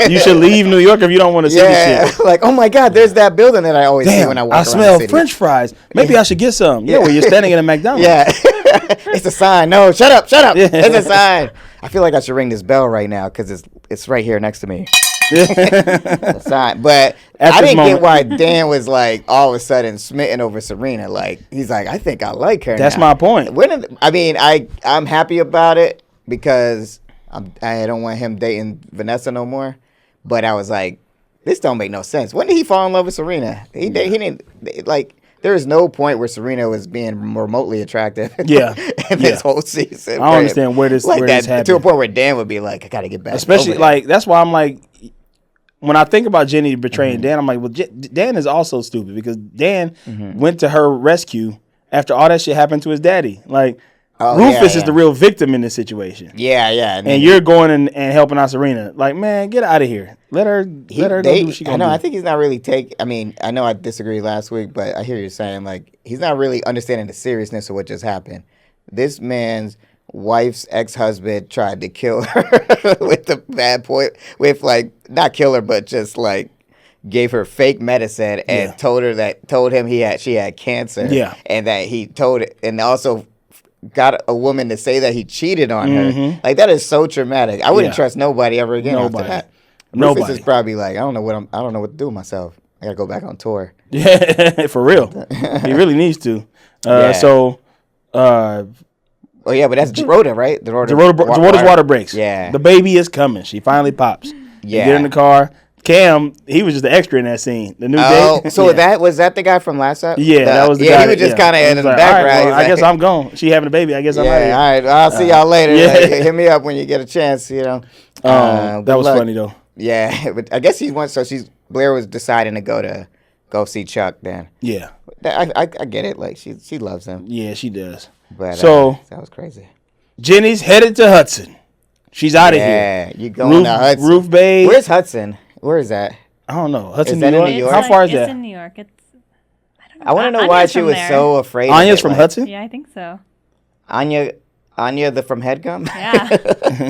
You should leave New York if you don't want to see this shit. Like, oh my God, there's that building that I always see when I walk around the smell city. French fries. Maybe I should get some. Yeah, well, you're standing in a McDonald's. Yeah, it's a sign. No, shut up. Yeah. It's a sign. I feel like I should ring this bell right now because it's right here next to me. A sign. But I didn't get why Dan was like all of a sudden smitten over Serena. Like he's like, I think I like her. That's now. my point. I'm happy about it because I don't want him dating Vanessa no more. But I was like, this don't make no sense. When did he fall in love with Serena? He didn't like. There is no point where Serena was being remotely attractive. In this whole season. I don't understand where this happened. To a point where Dan would be like, I gotta get back. Especially like that's why I'm like, when I think about Jenny betraying Dan, I'm like, well, Dan is also stupid because Dan went to her rescue after all that shit happened to his daddy. Like. Rufus is the real victim in this situation. Yeah. And you're going and helping out Serena. Like, man, get out of here. Let her go do what she gonna do. I think he's not really I know I disagreed last week, but I hear you saying, like, he's not really understanding the seriousness of what just happened. This man's wife's ex-husband tried to kill her with the bad point, with, like, not kill her, but just, like, gave her fake medicine and told him she had cancer. Yeah. And that he told it, and also got a woman to say that he cheated on her. Like, that is so traumatic. I wouldn't trust nobody ever again after that. Rufus is probably like, I don't know what to do with myself. I gotta go back on tour. Yeah, for real. He really needs to. Oh yeah, but that's Dorota, right? Dorota's water breaks. Yeah. The baby is coming. She finally pops. Yeah. Get in the car. Cam, he was just the extra in that scene. The new date. So was that the guy from last episode? Yeah, that was the guy. Yeah, he was just kind of in the background. Right, well, I guess I'm gone. She having a baby. I guess I'm out of here. All right. I'll see y'all later. Hit me up when you get a chance. That was funny though. Yeah, but I guess Blair was deciding to go see Chuck then. Yeah, I get it. Like she loves him. Yeah, she does. But that was crazy. Jenny's headed to Hudson. She's out of here. Yeah, you going to Hudson? Roof Bay. Where's Hudson? Where is that? I don't know. Hudson, New York? New York? How far is that? It's in New York. I don't know. I want to know why she was so afraid. Anya's from Hudson? Yeah, I think so. Anya from Headgum? Yeah.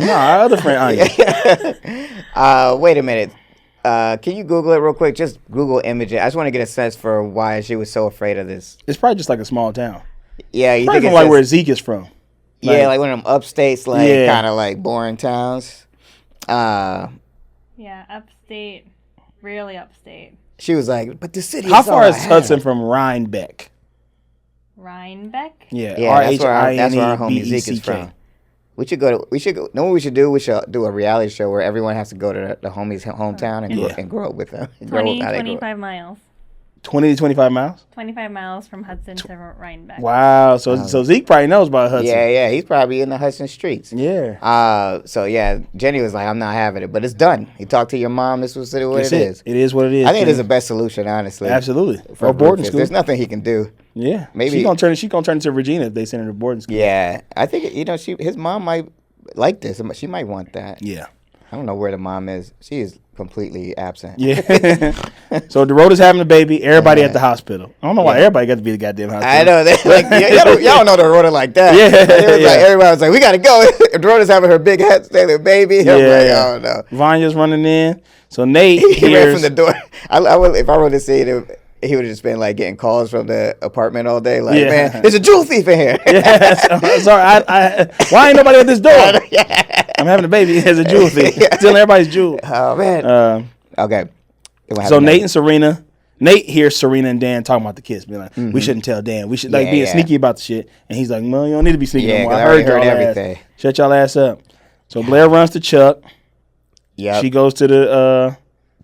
No, our other friend Anya. Wait a minute. Can you Google it real quick? Just Google image it. I just want to get a sense for why she was so afraid of this. It's probably just like a small town. Yeah, you think it's like where Zeke is from. Yeah, like one of them upstates, kind of like boring towns. Yeah, upstate, really upstate. She was like, but the city. How far is Hudson from Rhinebeck? Rhinebeck? Yeah, that's where our homie Zeke is from. We should go. Know what we should do? We should do a reality show where everyone has to go to the homie's hometown and grow up with them. 25 miles. 20 to 25 miles? 25 miles from Hudson to Rhinebeck. Wow. So Zeke probably knows about Hudson. Yeah. He's probably in the Hudson streets. Yeah. Jenny was like, I'm not having it. But it's done. He talked to your mom. This was what it is. It is what it is. I think it is the best solution, honestly. Absolutely. For boarding school. There's nothing he can do. Yeah. Maybe she's gonna turn into Regina if they send her to boarding school. Yeah. I think his mom might like this. She might want that. Yeah. don't know where the mom is. She is completely absent. Yeah. So Dorota's having a baby. Everybody at the hospital. I don't know why everybody got to be the goddamn hospital. I know. Y'all don't know Dorota like that. Yeah. Like, everybody was like, we got to go. Dorota's having her big stellar baby. I'm like, oh, no. Vanya's running in. So Nate he ran from the door. If I were to see it, he would have just been like getting calls from the apartment all day. Like, man, there's a jewel thief in here. Sorry, why ain't nobody at this door? I'm having a baby. There's a jewel thief. Stealing everybody's jewel. Oh, man. Okay. So Nate and Serena. Nate hears Serena and Dan talking about the kids, being like, we shouldn't tell Dan. We should being sneaky about the shit. And he's like, well, you don't need to be sneaky no more. I heard everything. Shut y'all ass up. So Blair runs to Chuck. Yeah. She goes to the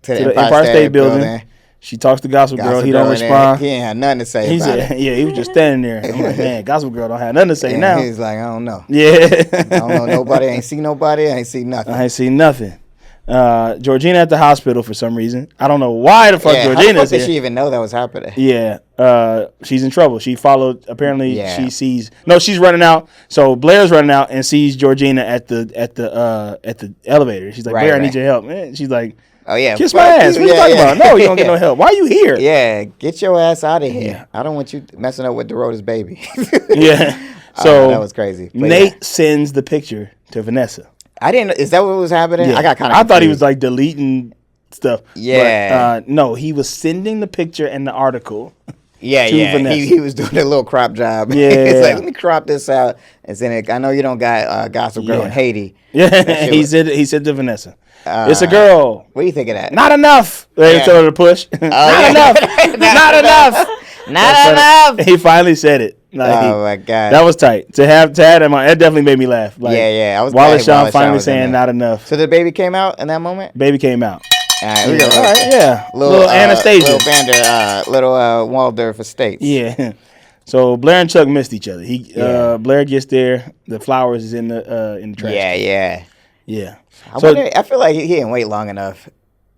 Empire State Building. She talks to Gossip Girl. He don't respond. He ain't had nothing to say about it. Yeah, he was just standing there. I'm like, man, Gossip Girl don't have nothing to say now. He's like, I don't know. Yeah. I don't know nobody. I ain't see nobody. I ain't see nothing. I ain't see nothing. Georgina at the hospital for some reason. I don't know why the fuck Georgina's here. Did she even know that was happening? Yeah. She's in trouble. She followed. Apparently, she sees. No, she's running out. So Blair's running out and sees Georgina at the elevator. She's like, Blair, I need your help. Man, she's like, oh yeah, kiss my ass. What are you talking about? No, you don't get no help. Why are you here? Yeah, get your ass out of here. I don't want you messing up with Dorota's baby. Yeah. So that was crazy. But Nate sends the picture to Vanessa. I didn't. Is that what was happening? Yeah. I got kind of. I thought he was like deleting stuff. Yeah. But, no, he was sending the picture and the article. Yeah, he was doing a little crop job. Yeah, it's like, let me crop this out and send it. I know you don't got Gossip Girl in Haiti. Yeah, he said to Vanessa, it's a girl. What do you think of that? Not enough. They told her to push. Not enough. Not enough. Not enough. He finally said it. Like, oh my god, that was tight. To have that, that definitely made me laugh. Like, I was Wallace Shawn finally saying not enough. So the baby came out in that moment. Baby came out. All right, we go. All right, yeah. Little Anastasia, little Vander, little Waldorf Estates. Yeah. So Blair and Chuck missed each other. Blair gets there. The flowers is in the trash. Yeah. I feel like he didn't wait long enough.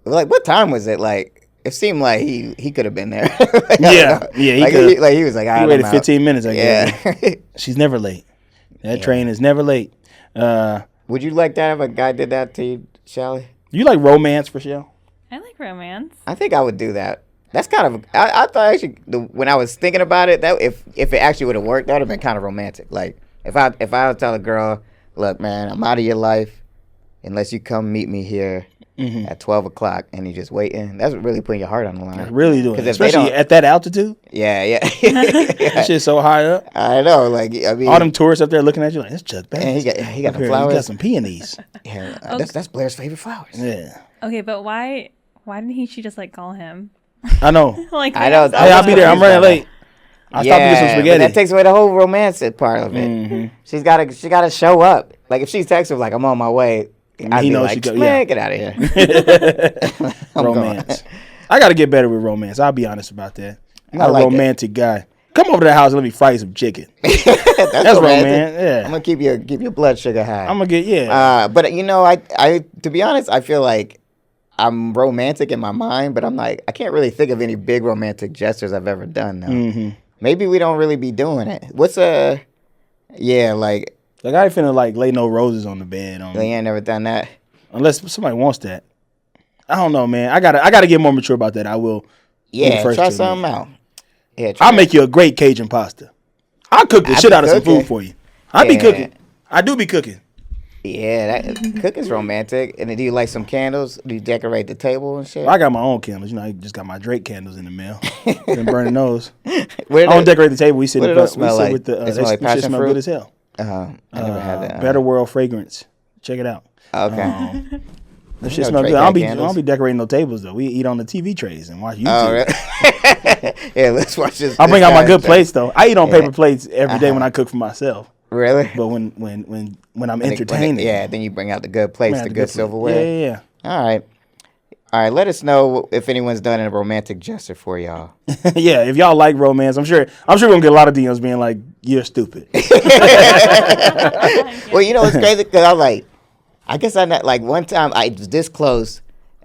Like, what time was it? Like, it seemed like he could have been there. He was like, he waited 15 minutes. I guess. Yeah. She's never late. That train is never late. Would you like that if a guy did that to you, Shelly? You like romance, Rochelle? I like romance. I think I would do that. That's kind of. I thought actually when I was thinking about it, that if it actually would have worked, that would have been kind of romantic. Like if I would tell a girl, look, man, I'm out of your life unless you come meet me here at 12 o'clock and you just waiting. That's really putting your heart on the line. That's really doing it. Especially at that altitude. Yeah. That shit's so high up. I know. Like, I mean, all them tourists up there looking at you like, that's Chuck Bass. And he got the flowers. He got some peonies. Yeah, that's Blair's favorite flowers. Yeah. Okay, but why didn't she just like call him? I know. Like, I know. Hey, I'll be there. I'm running late. I'll stop and get some spaghetti. But that takes away the whole romantic part of it. Mm-hmm. She gotta show up. Like if she's texting like I'm on my way, I'd be like, man, get out of here. Romance. I gotta get better with romance. I'll be honest about that. I'm not a romantic guy. Come over to the house and let me fry some chicken. That's romance. Yeah. I'm gonna keep your blood sugar high. I'm gonna get but you know, I to be honest, I feel like I'm romantic in my mind, but I'm like I can't really think of any big romantic gestures I've ever done. Though. Mm-hmm. Maybe we don't really be doing it. What's like I ain't finna like lay no roses on the bed. They ain't never done that unless somebody wants that. I don't know, man. I gotta get more mature about that. I will. Yeah, try something out. Yeah, I'll make you a great Cajun pasta. I'll cook the shit out of some food for you. I be cooking. I do be cooking. Yeah, that cooking's romantic. And then do you light some candles? Do you decorate the table and shit? Well, I got my own candles. You know, I just got my Drake candles in the mail. Been burning those. I don't decorate the table. We sit with the. They smell good as hell. I never had that. Better World fragrance. Check it out. Okay. That shit smell good. I don't be decorating no tables though. We eat on the TV trays and watch YouTube. Oh, really? Yeah, let's watch this. I'll bring out my good plates though. I eat on paper plates every day when I cook for myself. Really? But when I'm entertaining, then you bring out the good plates, the good silverware. Yeah. All right. Let us know if anyone's done a romantic gesture for y'all. Yeah, if y'all like romance, I'm sure we're gonna get a lot of DMs being like, "You're stupid." Well, you know it's crazy because I was like, I guess one time I was this close.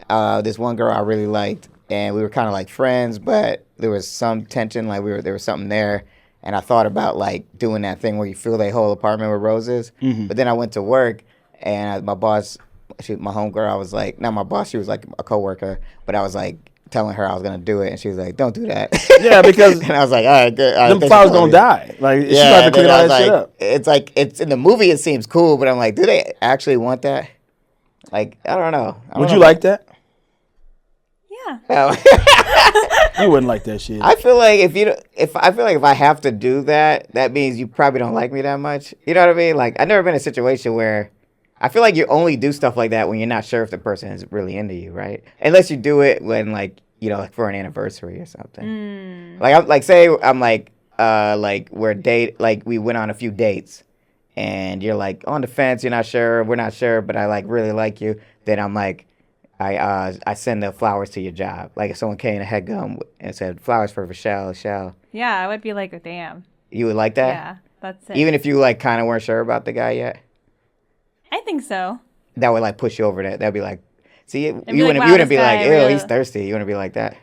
This one girl I really liked, and we were kind of like friends, but there was some tension. Like there was something there. And I thought about like doing that thing where you fill their whole apartment with roses. Mm-hmm. But then I went to work and my boss my homegirl, I was like, not my boss, she was like a coworker, but I was like telling her I was gonna do it, and she was like, "Don't do that." Yeah, because and I was like, "All right, good." Them flowers gonna die. Like she about to clean all that shit up. It's like it's in the movie. It seems cool, but I'm like, do they actually want that? Like, I don't know. Would you like that? Yeah. You wouldn't like that shit. I feel like if I have to do that, that means you probably don't like me that much. You know what I mean? Like, I've never been in a situation where I feel like you only do stuff like that when you're not sure if the person is really into you, right? Unless you do it when, like, you know, like for an anniversary or something. Like, we went on a few dates, and you're like on the fence, you're not sure, we're not sure, but I like really like you. Then I'm like, I send the flowers to your job. Like if someone came to Headgum and said flowers for Rochelle. Yeah, I would be like, oh, damn. You would like that? Yeah, that's it. Even if you like kind of weren't sure about the guy yet. I think so. That would like push you over that. That'd be like, see, you be wouldn't like, wow, be this like, guy ew, really- he's thirsty. You wouldn't be like that.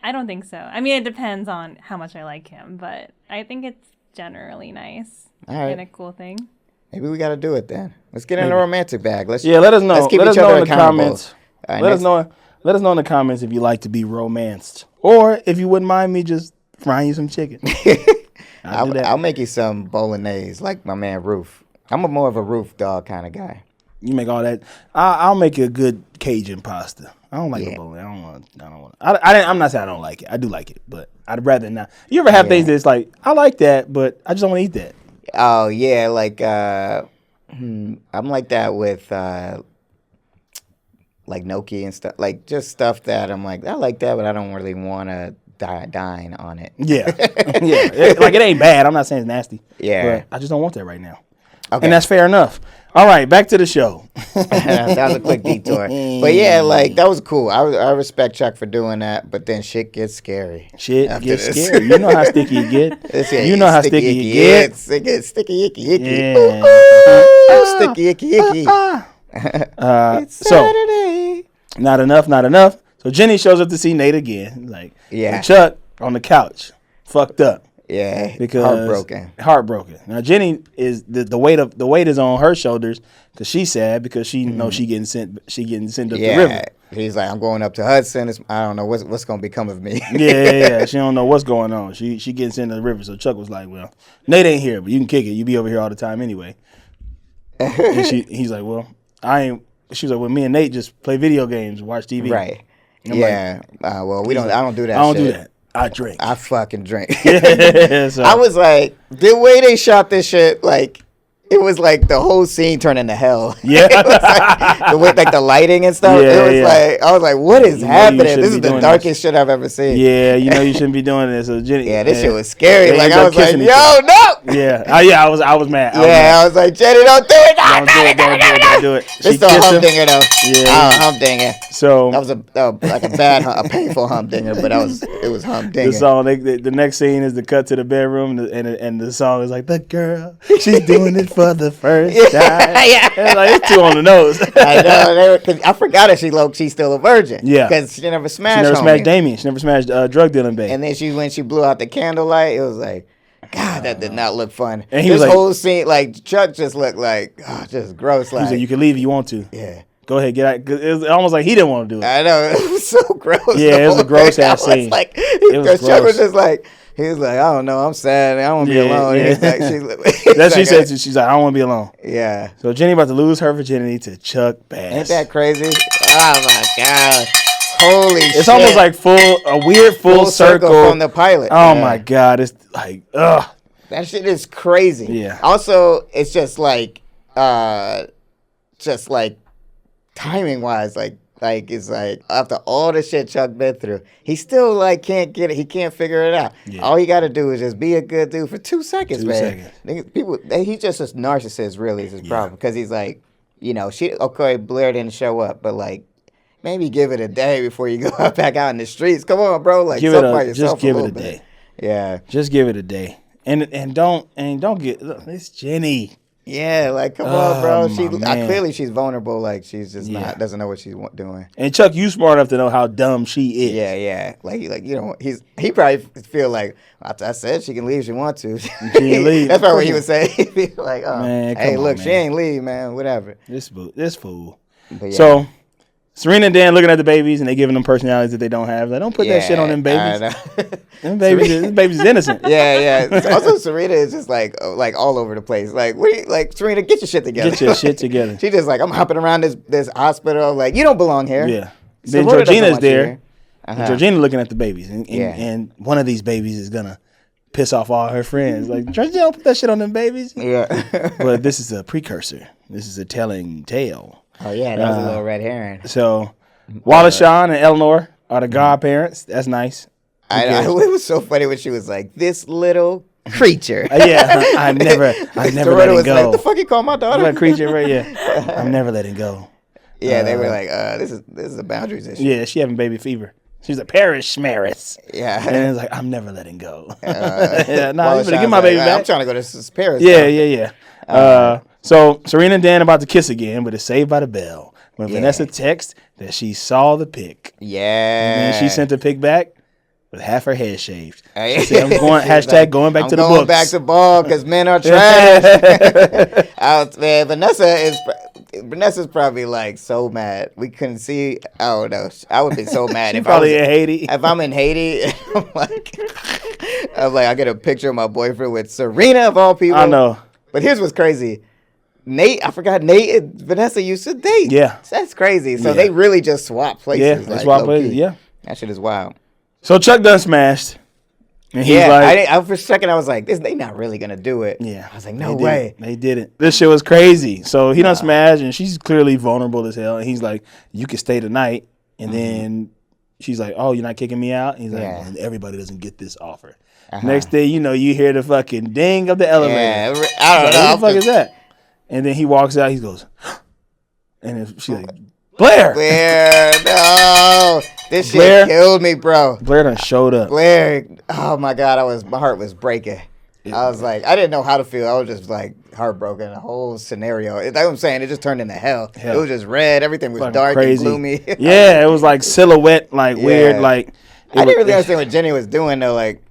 I don't think so. I mean, it depends on how much I like him, but I think it's generally nice All right. and a cool thing. Maybe we got to do it then. Let's get in the romantic bag. Let us know. Let's keep Let us each other know in the accountable. comments. All right, Let us know in the comments if you like to be romanced, or if you wouldn't mind me just frying you some chicken. I'll make you some bolognese, like my man Roof. I'm more of a Roof dog kind of guy. You make all that. I'll make you a good Cajun pasta. I don't like a bolognese. I don't want. I'm not saying I don't like it. I do like it, but I'd rather not. You ever have things that's like, I like that, but I just don't want to eat that. Oh yeah, like I'm like that with like gnocchi and stuff, like just stuff that I'm like, I like that, but I don't really want to dine on it. Yeah, yeah. Like it ain't bad. I'm not saying it's nasty. Yeah, but I just don't want that right now. Okay. And that's fair enough. All right, back to the show. That was a quick detour, but yeah, like that was cool. I respect Chuck for doing that, but then shit gets scary. Shit gets scary. You know how sticky it get. You know how sticky it gets. It gets sticky, icky, icky. Yeah. Ooh, sticky, icky, icky. It's Saturday. Not enough. So Jenny shows up to see Nate again. Like, yeah. and Chuck on the couch, fucked up. Yeah, because heartbroken. Now Jenny is the weight is on her shoulders because she's sad because she knows she getting sent up the river. He's like, I'm going up to Hudson. I don't know what's gonna become of me. yeah. She don't know what's going on. She getting sent to the river. So Chuck was like, well, Nate ain't here, but you can kick it. You be over here all the time anyway. And he's like, well, I ain't. She was like, well, me and Nate just play video games, watch TV. Right. Yeah. Well, I don't do that. I don't do that. I drink. I fucking drink. Yeah, so. I was like, the way they shot this shit, like, it was like the whole scene turned into hell. Yeah. It was like, the way, like the lighting and stuff. Yeah, it was like, I was like, what is happening? This is the darkest shit I've ever seen. Yeah, you know you shouldn't be doing this. So Jenny, this shit was scary. Like I was like, yo, no. Yeah. I was mad. I was like, Jenny, don't do it. Don't do it. This is a humdinger though. Yeah. Humdinger. So that was a painful humdinger, but it was humdinger. The song, the next scene is the cut to the bedroom, and the song is like, the girl, she's doing it for the first time. Yeah. It's too on the nose. I know. I forgot that she's still a virgin. Yeah. Because she never smashed. She never smashed Damien. She never smashed drug dealing babe. And then when she blew out the candlelight, it was like, God, that did not look fun. And this whole scene, like Chuck, just looked like just gross. Like, he said, you can leave if you want to. Yeah. Go ahead, get out. 'Cause it was almost like he didn't want to do it. I know. It was so gross. Yeah, it was a gross ass scene. Like, was Chuck was just like, he was like, I don't know, I'm sad. I don't want to be alone. Yeah. That's she said. She's like, I don't want to be alone. Yeah. So Jenny about to lose her virginity to Chuck Bass. Ain't that crazy? Oh my God. Holy shit. It's almost like a weird full circle from the pilot. Oh my God. It's like, ugh. That shit is crazy. Yeah. Also, it's just like timing wise, like it's like after all the shit Chuck been through, he still like can't get it. He can't figure it out. Yeah. All he got to do is just be a good dude for 2 seconds, man. He's just a narcissist. Really, is his problem because he's like, Blair didn't show up, but like maybe give it a day before you go back out in the streets. Come on, bro. Like just give it a day. Yeah, just give it a day, and don't get. Look, it's Jenny. Yeah, like come on, bro. Clearly she's vulnerable. Like she's just doesn't know what she's doing. And Chuck, you smart enough to know how dumb she is. Yeah. He probably feel like I said she can leave if she want to. She can leave. That's probably what he would say. He'd be like, oh, man, hey, look, she ain't leave, man. Whatever. This fool. But yeah. So Serena and Dan looking at the babies and they giving them personalities that they don't have. Like, don't put that shit on them babies. Them babies is innocent. Yeah. Also, Serena is just like all over the place. Like, what? Serena, get your shit together. Get your shit together. She just like, I'm hopping around this hospital. Like, you don't belong here. Yeah. So then Georgina's there. And Georgina looking at the babies, and one of these babies is gonna piss off all her friends. Like, Georgina, don't put that shit on them babies. Yeah. But this is a precursor. This is a telling tale. Oh yeah, that was a little red herring. So, Wallace Shawn and Eleanor are the godparents. That's nice. I know. It was so funny when she was like, "This little creature." I'm never letting was go. Like, the fuck you call my daughter? What creature, right? Yeah, I'm never letting go. Yeah, they were like, "This is a boundaries issue." Yeah, she having baby fever. She's a Paris schmaris. Yeah, and it's like, I'm never letting go. You better get my baby back. I'm trying to go to Paris. Yeah. So Serena and Dan about to kiss again, but it's saved by the bell when Vanessa texts that she saw the pic. Yeah, and then she sent the pic back with half her head shaved. She said, "I'm going hashtag going back to the books. Going back to ball because men are trash." Man, Vanessa's probably like so mad. We couldn't see. I don't know. I would be so mad if probably in Haiti. If I'm in Haiti, I'm like, I get a picture of my boyfriend with Serena of all people. I know. But here's what's crazy. I forgot Nate and Vanessa used to date. Yeah. That's crazy. So they really just swap places. Yeah, they swap places. Yeah. That shit is wild. So Chuck done smashed. And he's like, for a second I was like, they not really going to do it. Yeah. I was like, no way. They didn't. This shit was crazy. So he done smashed and she's clearly vulnerable as hell. And he's like, you can stay tonight. And then she's like, oh, you're not kicking me out? And he's like, well, everybody doesn't get this offer. Next thing you know, you hear the fucking ding of the elevator. Yeah, I don't know. What the fuck is that? And then he walks out. He goes, and she's like, Blair, no. This shit killed me, bro. Blair done showed up. Blair, oh my God, my heart was breaking. I was like, I didn't know how to feel. I was just like heartbroken. The whole scenario. That's what I'm saying. It just turned into hell. It was just red. Everything was fucking dark crazy. And gloomy. Yeah, it was like silhouette, like weird, like. I didn't really understand what Jenny was doing though. Like,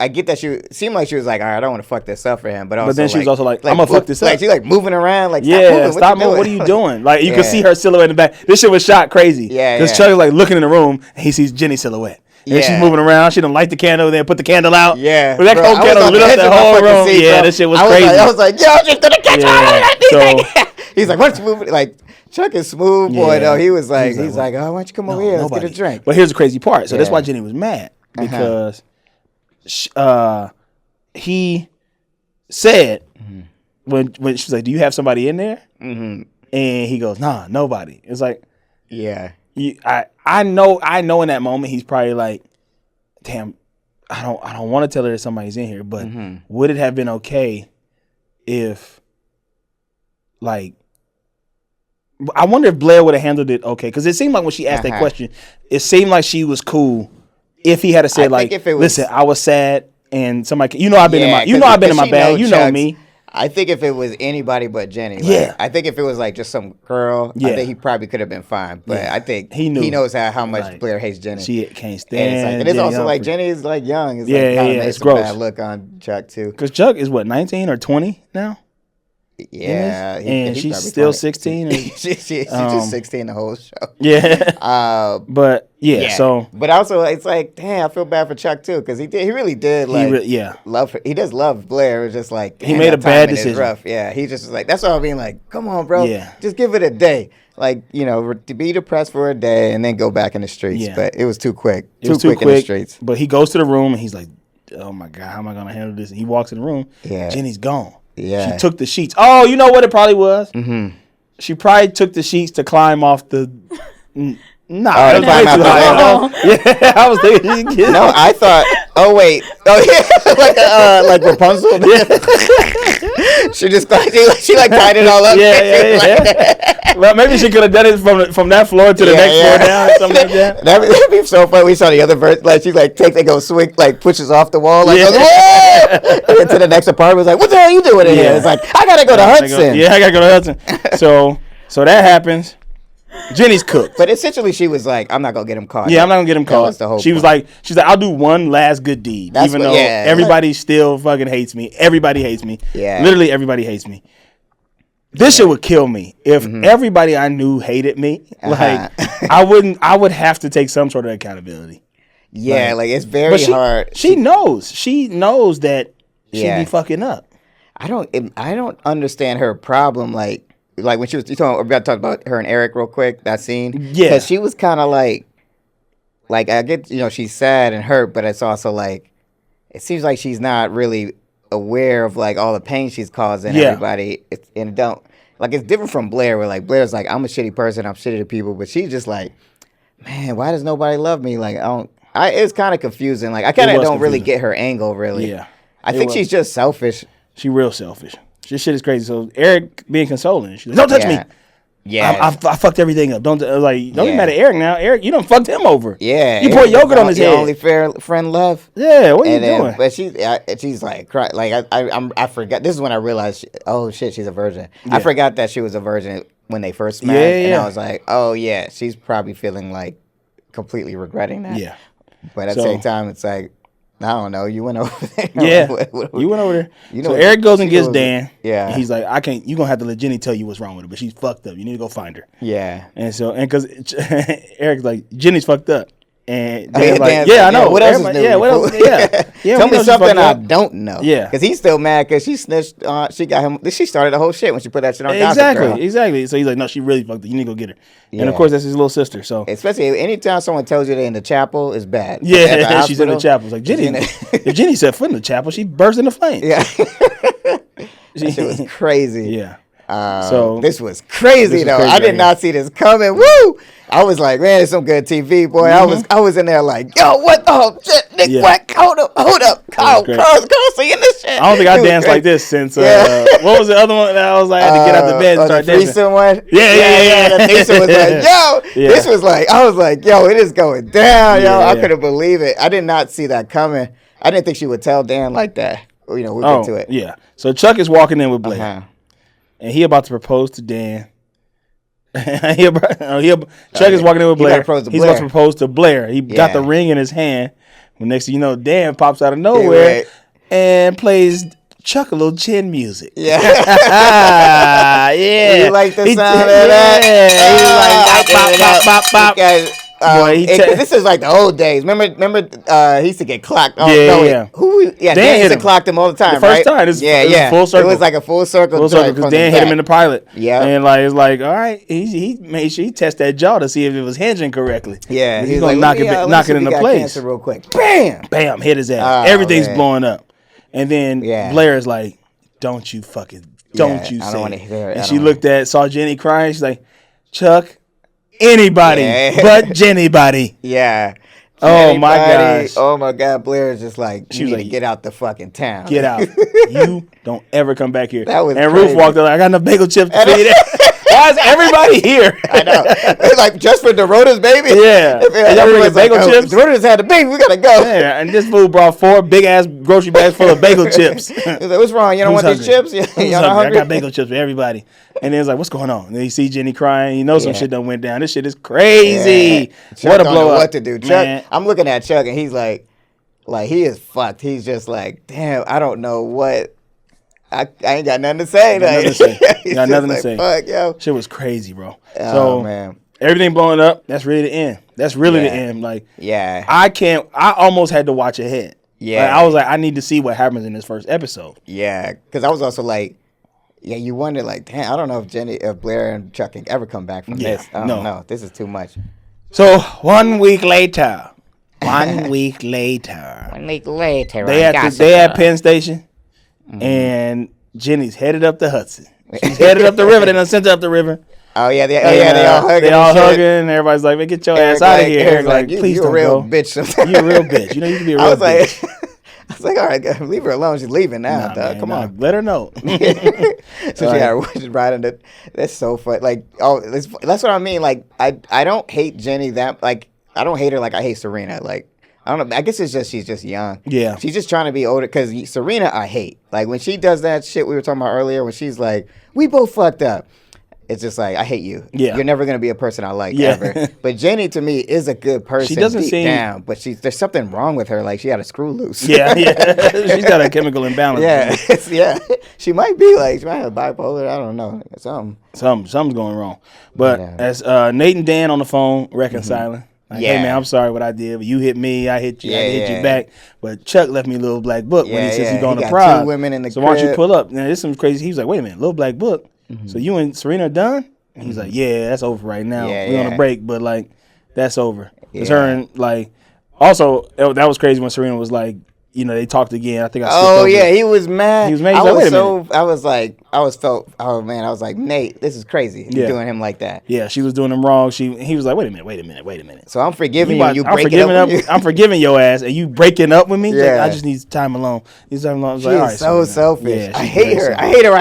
I get that she seemed like she was like, all right, I don't want to fuck this up for him, but then she was also like, I'm gonna fuck this up. Like, she like moving around, like, stop moving. What are you doing? Like, you could see her silhouette in the back. This shit was shot crazy. Yeah, because Chuck is like looking in the room and he sees Jenny's silhouette. And she's moving around. She didn't light the candle, then put the candle out. Yeah, but that whole candle lit up the whole room. Yeah, that shit was crazy. I was like, yo, she's gonna catch on. He's like, what's moving? Like, Chuck is smooth boy though. He was like, oh, why don't you come over here? Let's get a drink. But here's the crazy part. So that's why Jenny was mad because he said when she was like, do you have somebody in there? And he goes, nah, nobody. It's like, I know in that moment he's probably like, damn, I don't want to tell her that somebody's in here, but would it have been okay if, like, I wonder if Blair would have handled it okay, because it seemed like when she asked that question, it seemed like she was cool. If he had said like, listen, I was sad and somebody, I've been in my bag, me. I think if it was anybody but Jenny, I think if it was like just some girl, I think he probably could have been fine. But I think he knows how much Blair hates Jenny. She can't stand. And it's also like Jenny's like young. It's it's gross. Bad look on Chuck too. Because Chuck is what, 19 or 20 now? Yeah, and she's still 16. She's just 16 the whole show. Yeah, but so. But also, it's like, damn, I feel bad for Chuck too because he really did like love her. He does love Blair. It's just like he made a bad decision. Rough. Yeah, he just was like, that's what I mean. Like, come on, bro. Yeah, just give it a day. Like, to be depressed for a day and then go back in the streets. Yeah. But it was too quick. Too quick in the streets. But he goes to the room and he's like, oh my God, how am I gonna handle this? And he walks in the room. Yeah, Jenny's gone. Yeah. She took the sheets. Oh, you know what it probably was? She probably took the sheets to climb off the. That was way too high. Yeah, I was thinking. No, I thought. Oh wait. Oh yeah, like Rapunzel. She just she tied it all up. Yeah. Well, maybe she could have done it from that floor to the next floor down or something like that. That'd be so funny. We saw the other verse. Like she takes and goes swing, like pushes off the wall, like goes, whoa! And to the next apartment was like, what the hell are you doing in here? It's like, I gotta go to Hudson. I gotta go to Hudson. So that happens. Jenny's cooked. But essentially she was like, I'm not gonna get him caught. Yeah, I'm not gonna get him caught. That's the whole she's like, I'll do one last good deed. Even though everybody still fucking hates me. Everybody hates me. Yeah. Literally everybody hates me. This shit would kill me if everybody I knew hated me. Like I would have to take some sort of accountability. Yeah, like it's very hard. She knows that she be fucking up. I don't understand her problem. Like when she was, we got to talk about her and Eric real quick. That scene, yeah, because she was kind of like I get, she's sad and hurt, but it's also like it seems like she's not really aware of like all the pain she's causing everybody. It's different from Blair, where like Blair's like, I'm a shitty person, I'm shitty to people, but she's just like, man, why does nobody love me? Like it's kind of confusing. Like I kind of don't really get her angle really. Yeah, I think she's just selfish. She real selfish. This shit is crazy. So Eric being consoling, she's like, don't touch me. Yeah, I fucked everything up. Don't be mad at Eric now. Eric, you done fucked him over. Yeah, you poured yogurt on his head. Only fair friend love. Yeah, what are you doing? But she's like, I forgot. This is when I realized, oh shit, she's a virgin. Yeah. I forgot that she was a virgin when they first met, and I was like, oh yeah, she's probably feeling like completely regretting that. Yeah, but at the same time, it's like, I don't know. You went over there. Yeah, you went over there. So Eric goes and gets Dan. Yeah, and he's like, I can't. You gonna have to let Jenny tell you what's wrong with her, but she's fucked up. You need to go find her. Yeah, and because Eric's like, Jenny's fucked up, and Dan's like, I know. What else is new? Yeah, what else? Yeah, tell me something I don't know. Yeah, because he's still mad because she snitched. She got him. She started the whole shit when she put that shit on. Exactly. So he's like, no, she really fucked up. You need to go get her. Yeah. And of course, that's his little sister. So especially anytime someone tells you they're in the chapel, is bad. Yeah, she's in the chapel. It's like Jenny. If Jenny set foot in the chapel, she burst into flames. Yeah, that shit was crazy. Yeah. So this was crazy though. I did not see this coming. Woo! I was like, man, it's some good TV, boy. I was in there like, yo, what the shit, Nick? What? Hold up, Carl, seeing this shit. I don't think I danced like this since. What was the other one that I was like, I had to get out the bed and start dancing? The threesome one. Yeah. The threesome was like, yo, this was like, I was like, yo, it is going down, yo. I couldn't believe it. I did not see that coming. I didn't think she would tell Dan like that. We'll get to it. Yeah. So Chuck is walking in with Blair. And he about to propose to Dan. Chuck is walking in with Blair. He's about to propose to Blair. He got the ring in his hand. When next thing you know, Dan pops out of nowhere and plays Chuck a little chin music. Yeah. Yeah. You like the sound of that? Yeah. He like bop, bop, bop. This is like the old days. Remember, he used to get clocked. Dan used to clock him all the time. The first time, full circle. It was like a full circle. Because Dan hit him in the pilot. Yeah, and it's like, all right, he made sure he test that jaw to see if it was hinging correctly. Yeah, he's gonna knock it into place. Real quick, bam, hit his ass. Everything's blowing up, and then Blair is like, don't you say I don't want to hear it. And she saw Jenny crying. She's like, Chuck. Anybody but Jenny-body. Yeah. Oh my gosh. Oh my God. Blair is just like, she was like, get out the fucking town. Get out. You don't ever come back here. That was and crazy. Ruth walked up like, I got enough bagel chips to feed it. Why is everybody here? I know. It's like just for Dorota's baby. Yeah. Y'all bring bagel chips. Dorota's had a baby. We gotta go. Yeah. And this fool brought 4 big ass grocery bags full of bagel chips. He's like, what's wrong? You don't want these chips? Y'all not hungry? I got bagel chips for everybody. And then it's like, what's going on? And then you see Jenny crying. You know some shit done went down. This shit is crazy. Yeah. What a blow up. What to do? Chuck, I'm looking at Chuck and he's like he is fucked. He's just like, damn, I don't know what. I ain't got nothing to say. Got nothing to say. Fuck, yo. Shit was crazy, bro. Oh, man. Everything blowing up, that's really the end. That's really the end. Like, I almost had to watch ahead. Yeah. Like, I was like, I need to see what happens in this first episode. Yeah. Because I was also like, you wonder, like, damn, I don't know if Blair and Chuck can ever come back from this. I don't know. This is too much. So, 1 week later. 1 week later. 1 week later. They at Penn Station. Mm-hmm. And Jenny's headed up the Hudson. She's headed up the river. They done sent her up the river. Oh yeah, they all hugging. They all hugging. And everybody's like, "Man, get your ass out of here." Eric's like, "Please don't go." You're a real bitch. You're a real bitch. You know you can be a real bitch. I was like, all right, leave her alone. She's leaving now. Come on, let her know. So she's riding the. That's so funny. Like, that's what I mean. Like, I don't hate Jenny that. Like, I don't hate her like I hate Serena. Like. I don't know. I guess it's just she's just young. Yeah. She's just trying to be older. Because Serena, I hate. Like, when she does that shit we were talking about earlier, when she's like, we both fucked up. it's just like I hate you. Yeah. You're never gonna be a person I like ever. But Jenny to me is a good person. She doesn't deep seem down, but there's something wrong with her. Like she had a screw loose. Yeah. She's got a chemical imbalance. Yeah. She might have bipolar. I don't know. Something's going wrong. But as Nate and Dan on the phone reconciling. Like, hey man, I'm sorry what I did. But you hit me, I hit you, I hit you back. But Chuck left me a little black book when he says he's going to Prague. 2 women in the so crib. why don't you pull up? Now this is crazy. He was like, wait a minute, little black book. So you and Serena are done? And he's like, yeah, that's over right now. We're on a break, but like that's over. It's her and like also that was crazy when Serena was like, you know, they talked again. I think I skipped over. He was mad. He was mad. He's like, wait a minute. I was like, Nate, this is crazy. You're doing him like that. Yeah, she was doing him wrong. He was like, wait a minute. So I'm forgiving you. I'm forgiving your ass, and you breaking up with me. Yeah. Like, I just need time alone. She's so selfish. I hate her. I hate her.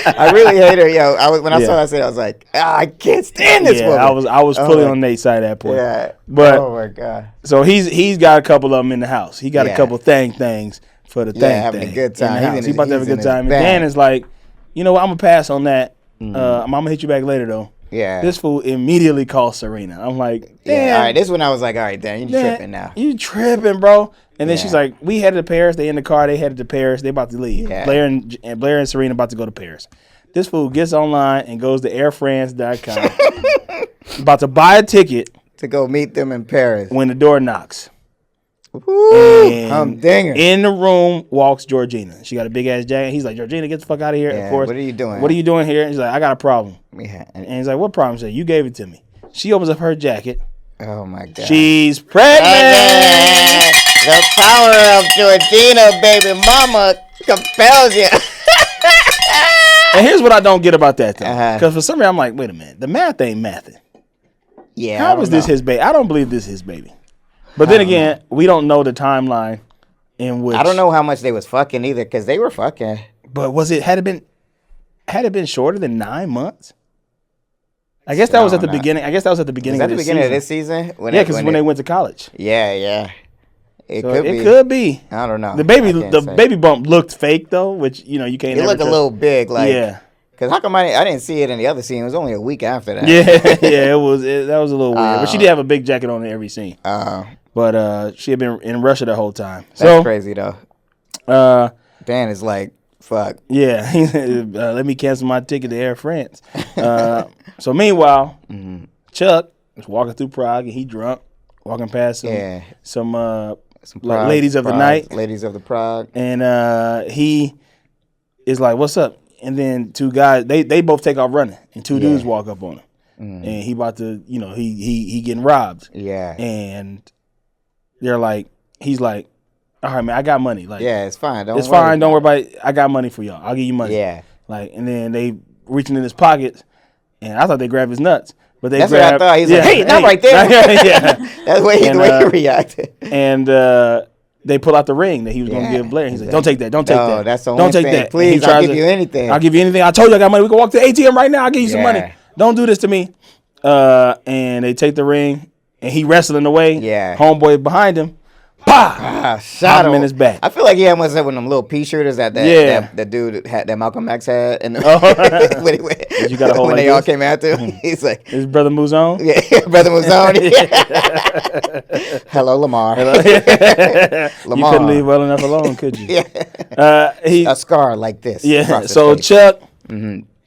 I really hate her, yo. I saw that, I was like, I can't stand this woman. I was fully on Nate's side at that point. Yeah. But oh my God. So he's got a couple of them in the house. He got a couple things for the thing. Having a good time. He about to have a good time. And Dan is like, you know what? I'm gonna pass on that. I'm gonna hit you back later though. Yeah. This fool immediately calls Serena. I'm like, damn. All right. This one I was like, all right, Dan, you tripping now. You tripping, bro? And then she's like, we headed to Paris. They in the car. They headed to Paris. They about to leave. Yeah. Blair and Serena about to go to Paris. This fool gets online and goes to airfrance.com. About to buy a ticket to go meet them in Paris. When the door knocks. Ooh, humdinger. In the room walks Georgina. She got a big ass jacket. He's like, Georgina, get the fuck out of here. Yeah, of course. What are you doing? What are you doing here? He's like, I got a problem. Yeah. And he's like, what problem? She said, you gave it to me. She opens up her jacket. Oh my God. She's pregnant. The power of Georgina, baby mama, compels you. And here's what I don't get about that though. Because for some reason I'm like, wait a minute. The math ain't mathing. Yeah. How is this his baby? I don't believe this is his baby. But then again, we don't know the timeline in which. I don't know how much they was fucking either, because they were fucking. But had it been shorter than 9 months? I guess that was at the beginning. I guess that was at the beginning. Was that the beginning of this season? Because when they went to college. Yeah. It could be. I don't know. The baby bump looked fake though, which you can't. It looked a little big, like yeah. Because how come I didn't see it in the other scene? It was only a week after that. Yeah, it was. That was a little weird. But she did have a big jacket on in every scene. But she had been in Russia the whole time. That's crazy though. Dan is like, fuck. Yeah, let me cancel my ticket to Air France. So meanwhile, Chuck is walking through Prague and he drunk, walking past some Prague, ladies of the night. Ladies of the Prague. And he is like, what's up? And then 2 guys, they both take off running, and 2 dudes walk up on him, and he about to, he getting robbed. Yeah. And they're like, he's like, all right, man, I got money. Like, yeah, it's fine. Don't worry about it. I got money for y'all. I'll give you money. Yeah. Like, and then they reaching in his pockets, and I thought they grabbed his nuts, but that's what I thought. He's like, hey, not right there. Yeah. That's the way he reacted. And they pull out the ring that he was going to give Blair. He's like, don't take that. Don't take that. That's the only thing. Please, I'll give you anything. I'll give you anything. I told you I got money. We can walk to the ATM right now. I'll give you some money. Don't do this to me. And they take the ring, and he wrestling away. Yeah. Homeboy behind him. Bah! Shot him in his back. I feel like he had one of them little pea shooters that dude had, that Malcolm X had. And you got a hold when they all came after him, he's like, his brother moves on. Yeah, brother moves on. Hello, Lamar. Lamar. You couldn't leave well enough alone, could you? Yeah. A scar like this. Yeah. So Chuck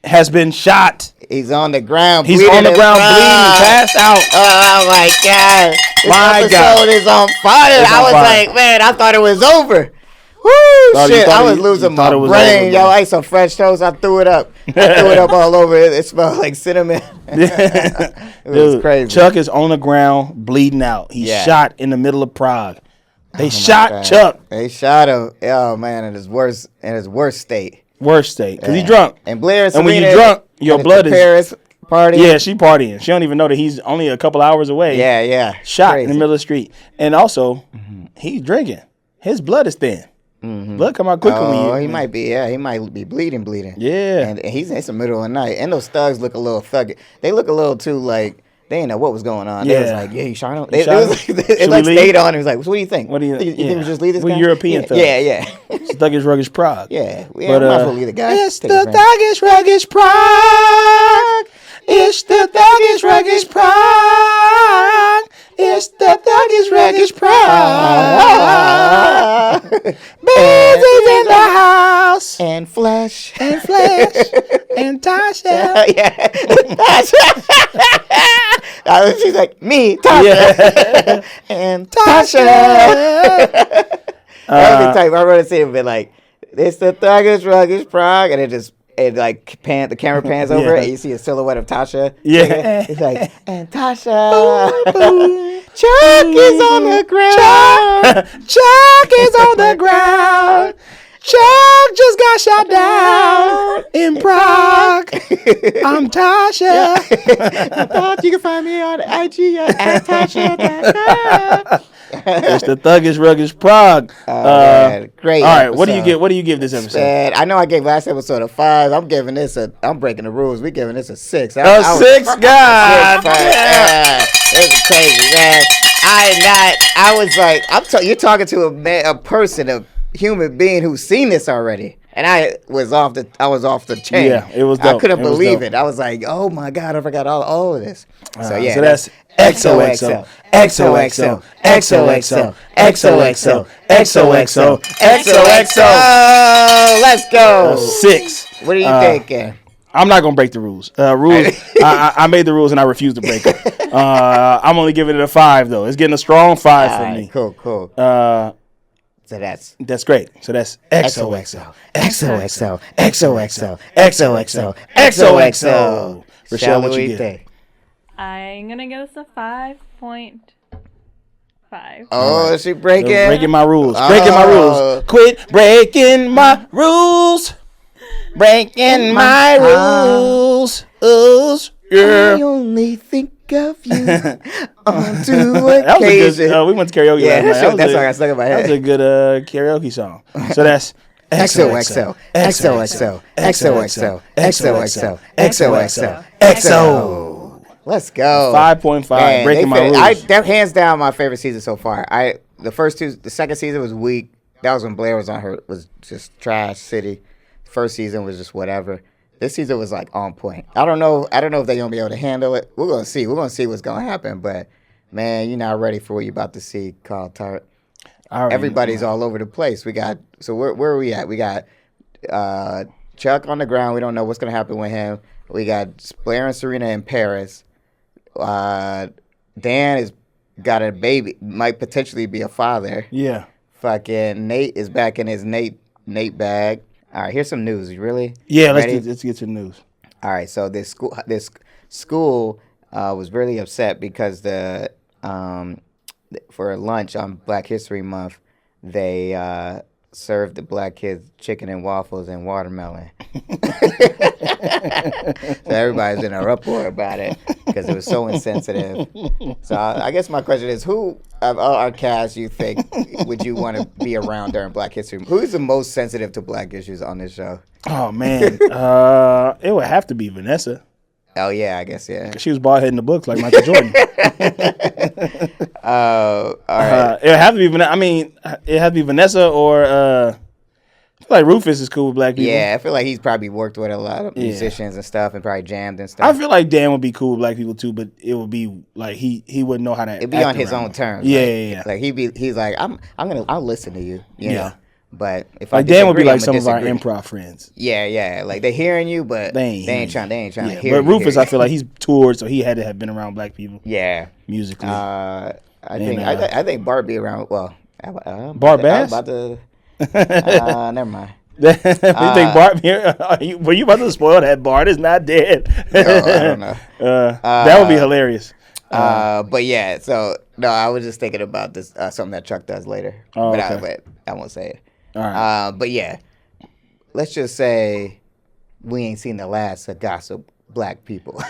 has been shot. He's on the ground. He's on the ground bleeding, passed out. Oh my God! This episode is on fire. I was like, man, I thought it was over. Woo! Shit, I was losing my brain. Yo, I ate some fresh toast. I threw it up. All over it. It smelled like cinnamon. It was crazy. Chuck is on the ground bleeding out. He's shot in the middle of Prague. They shot Chuck. They shot him. Oh man, in his worst state. Worst state, because he's drunk. And Blair and when you're drunk, your blood is Paris partying. Yeah, she partying. She don't even know that he's only a couple hours away. Yeah. Shot crazy. In the middle of the street. And also, he's drinking. His blood is thin. Blood come out quicker when you. He might be. Yeah, he might be bleeding. Yeah. And it's the middle of the night. And those thugs look a little thuggy. They look a little too like They didn't know what was going on. Yeah. They was like, yeah, you shot him? It Stayed on. It was like, so what do you think? What do you think we just leave this guy? European thugs. Yeah. It's Thuggish Ruggish Prague. Yeah. But, might as well leave the guy. It's the Thuggish Ruggish Prague. It's the Thuggish Ruggish Prague. It's the Thuggish Ruggish Prague. Busy's in the house. And Flash. And Tasha. Yeah. Tasha. She's like, me, Tasha. Yeah. And Tasha. That would be tight. I wrote a scene and be like, it's the Thuggish Ruggish Prague. And the camera pans over it, and you see a silhouette of Tasha. Yeah. It's like, and Tasha. Chuck is on the ground. Chuck is on the ground. Chuck just got shot down in Prague. I'm Tasha. I thought you could find me on IG at Tasha. It's the Thuggish Ruggish Prague. Great. All right, what do you give? What do you give this episode? Man, I know I gave last episode a 5. I'm breaking the rules. We giving this a 6. A 6, God. This is crazy, man. You're talking to a person, a human being who's seen this already. And I was off the chain. Yeah, it was dope. I couldn't believe it. I was like, oh my God, I forgot all of this. So that's XOXO, XOXO, XOXO, XOXO, XOXO, XOXO. Let's go. 6. What are you thinking? I'm not gonna break the rules. I made the rules and I refuse to break them. I'm only giving it a 5 though. It's getting a strong 5 for me. Cool. So that's great. So that's XOXO, XOXO, XOXO, XOXO, XOXO. Rochelle, what you think? I'm gonna give this a 5.5. Oh, is she breaking my rules. Breaking my rules. Quit breaking my rules. Breaking my rules. Yeah. I only think of you on 2 occasions. We went to karaoke last night. That's why I got stuck in my head. That was a good karaoke song. So that's XOXO, XOXO, XOXO, XOXO, XOXO, XO. Let's go. 5.5. Breaking my rules. That hands down my favorite season so far. The second season was weak. That was when Blair was on her, was just trash city. First season was just whatever. This season was like on point. I don't know if they're gonna be able to handle it. We're gonna see. We're gonna see what's gonna happen. But man, you're not ready for what you're about to see, Carl Tart. Everybody's all over the place. Where are we at? We got Chuck on the ground. We don't know what's gonna happen with him. We got Blair and Serena in Paris. Dan has got a baby, might potentially be a father. Yeah. Fucking Nate is back in his Nate bag. All right, here's some news. You really? Yeah, let's get to the news. All right, so this school was really upset because for lunch on Black History Month, they served the black kids chicken and waffles and watermelon. So everybody's in a uproar about it because it was so insensitive. So I guess my question is, who of all our cast you think would you want to be around during Black History? Who is the most sensitive to black issues on this show? Oh man, it would have to be Vanessa. Oh yeah, I guess yeah. She was bald head in the books like Michael Jordan. All right. It would have to be Vanessa. I mean, it had to be Vanessa or I feel like Rufus is cool with black people. Yeah, I feel like he's probably worked with a lot of musicians and stuff, and probably jammed and stuff. I feel like Dan would be cool with black people too, but it would be like he wouldn't know how to. It'd be on his own terms. Yeah, like, yeah. Like he's like I'll listen to you. You know. But if like Dan would be like some of our improv friends. Yeah. Like they hearing you, but they ain't trying to hear you. But Rufus, I feel like he's toured, so he had to have been around black people. Yeah, musically. I think Bart be around. Well, Bart Bass. I was about to. Never mind. You think Bart? Were you about to spoil that? Bart is not dead. No, I don't know. That would be hilarious. But yeah, so no, I was just thinking about this something that Chuck does later. Oh, but okay. I won't say it. All right. But yeah, let's just say we ain't seen the last of black people.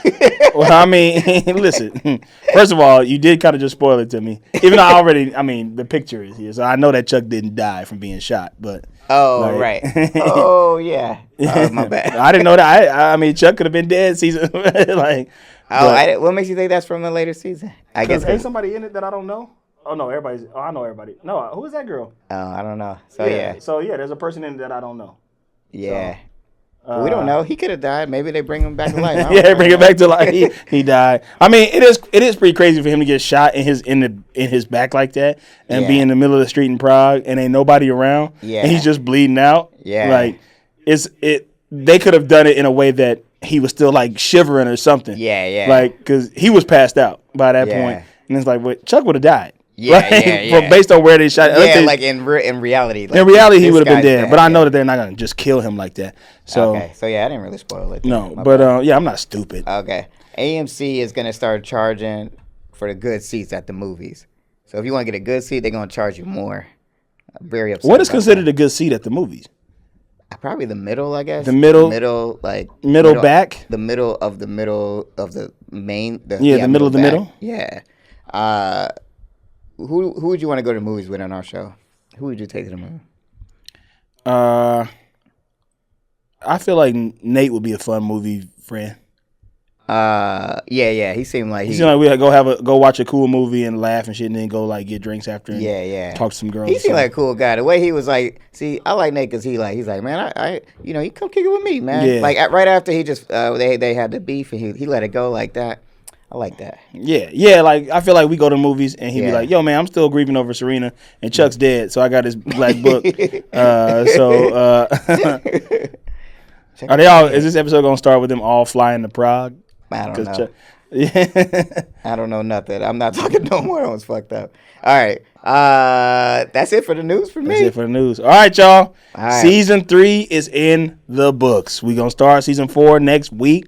Well, I mean, listen. First of all, you did kind of just spoil it to me. Even though the picture is here, so I know that Chuck didn't die from being shot. But right. Oh yeah. My bad. I didn't know that. I mean, Chuck could have been dead season. What makes you think that's from a later season? I guess ain't somebody in it that I don't know. Oh no, everybody's. Oh, I know everybody. No, who is that girl? Oh, I don't know. So yeah. So yeah, there's a person in it that I don't know. Yeah. So, we don't know. He could have died. Maybe they bring him back to life. Yeah, bring him back to life. He died. I mean, it is pretty crazy for him to get shot in his back like that and be in the middle of the street in Prague and ain't nobody around. Yeah. And he's just bleeding out. Yeah. Like they could have done it in a way that he was still like shivering or something. Yeah, yeah. Like because he was passed out by that point, and it's like, what? Chuck would have died. Yeah, yeah. Based on where they shot. Yeah, like in reality. Like, in reality, he would have been dead. But I know that they're not gonna just kill him like that. So okay. So yeah, I didn't really spoil it. No, but I'm not stupid. Okay. AMC is gonna start charging for the good seats at the movies. So if you want to get a good seat, they're gonna charge you more. I'm very upset. What is considered a good seat at the movies? Probably the middle, I guess. The middle, like middle back. The middle of the main. The middle of the middle. Yeah. Who would you want to go to the movies with on our show? Who would you take to the movie? I feel like Nate would be a fun movie friend. Yeah. He seemed like we go watch a cool movie and laugh and shit, and then go like get drinks after. And talk to some girls. He seemed like a cool guy. The way he was like, see, I like Nate because he's like, man, I you come kick it with me, man. Yeah. Like right after he just they had the beef and he let it go like that. I like that. Yeah. Like I feel like we go to movies and he'd be like, "Yo, man, I'm still grieving over Serena and Chuck's dead, so I got his black book." Are they all? Is this episode gonna start with them all flying to Prague? I don't know. I don't know nothing. I'm not talking no more. I was fucked up. All right. That's it for the news for me. That's it for the news. All right, y'all. All right. Season 3 is in the books. We're gonna start season 4 next week.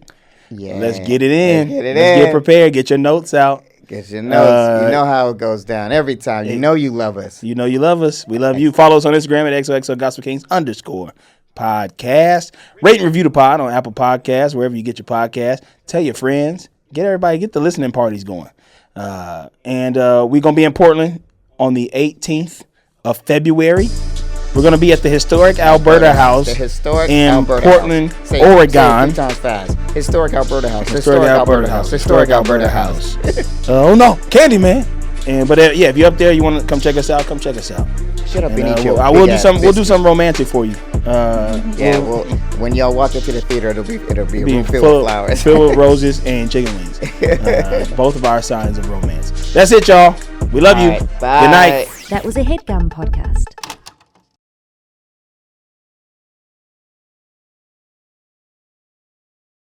Yeah, let's get it in. Let's get prepared. Get your notes out. Get your notes. You know how it goes down every time. You know you love us. You know you love us. We love you. Follow us on Instagram at XOXO Gospel Kings _podcast. Rate and review the pod on Apple Podcasts, wherever you get your podcast. Tell your friends. Get the listening parties going. And we're going to be in Portland on the 18th of February. We're going to be at the Historic Alberta House in Portland, Oregon. 3 times fast. Historic Alberta House. Historic Alberta House. Historic Alberta House. Oh, no. Candyman. But if you're up there, you want to come check us out, come check us out. Shut up and eat your we'll do something romantic for you. When y'all walk into the theater, it'll be a room filled with flowers. Filled with roses and chicken wings. Both of our signs of romance. That's it, y'all. We love you. Bye. Good night. That was a Headgum podcast.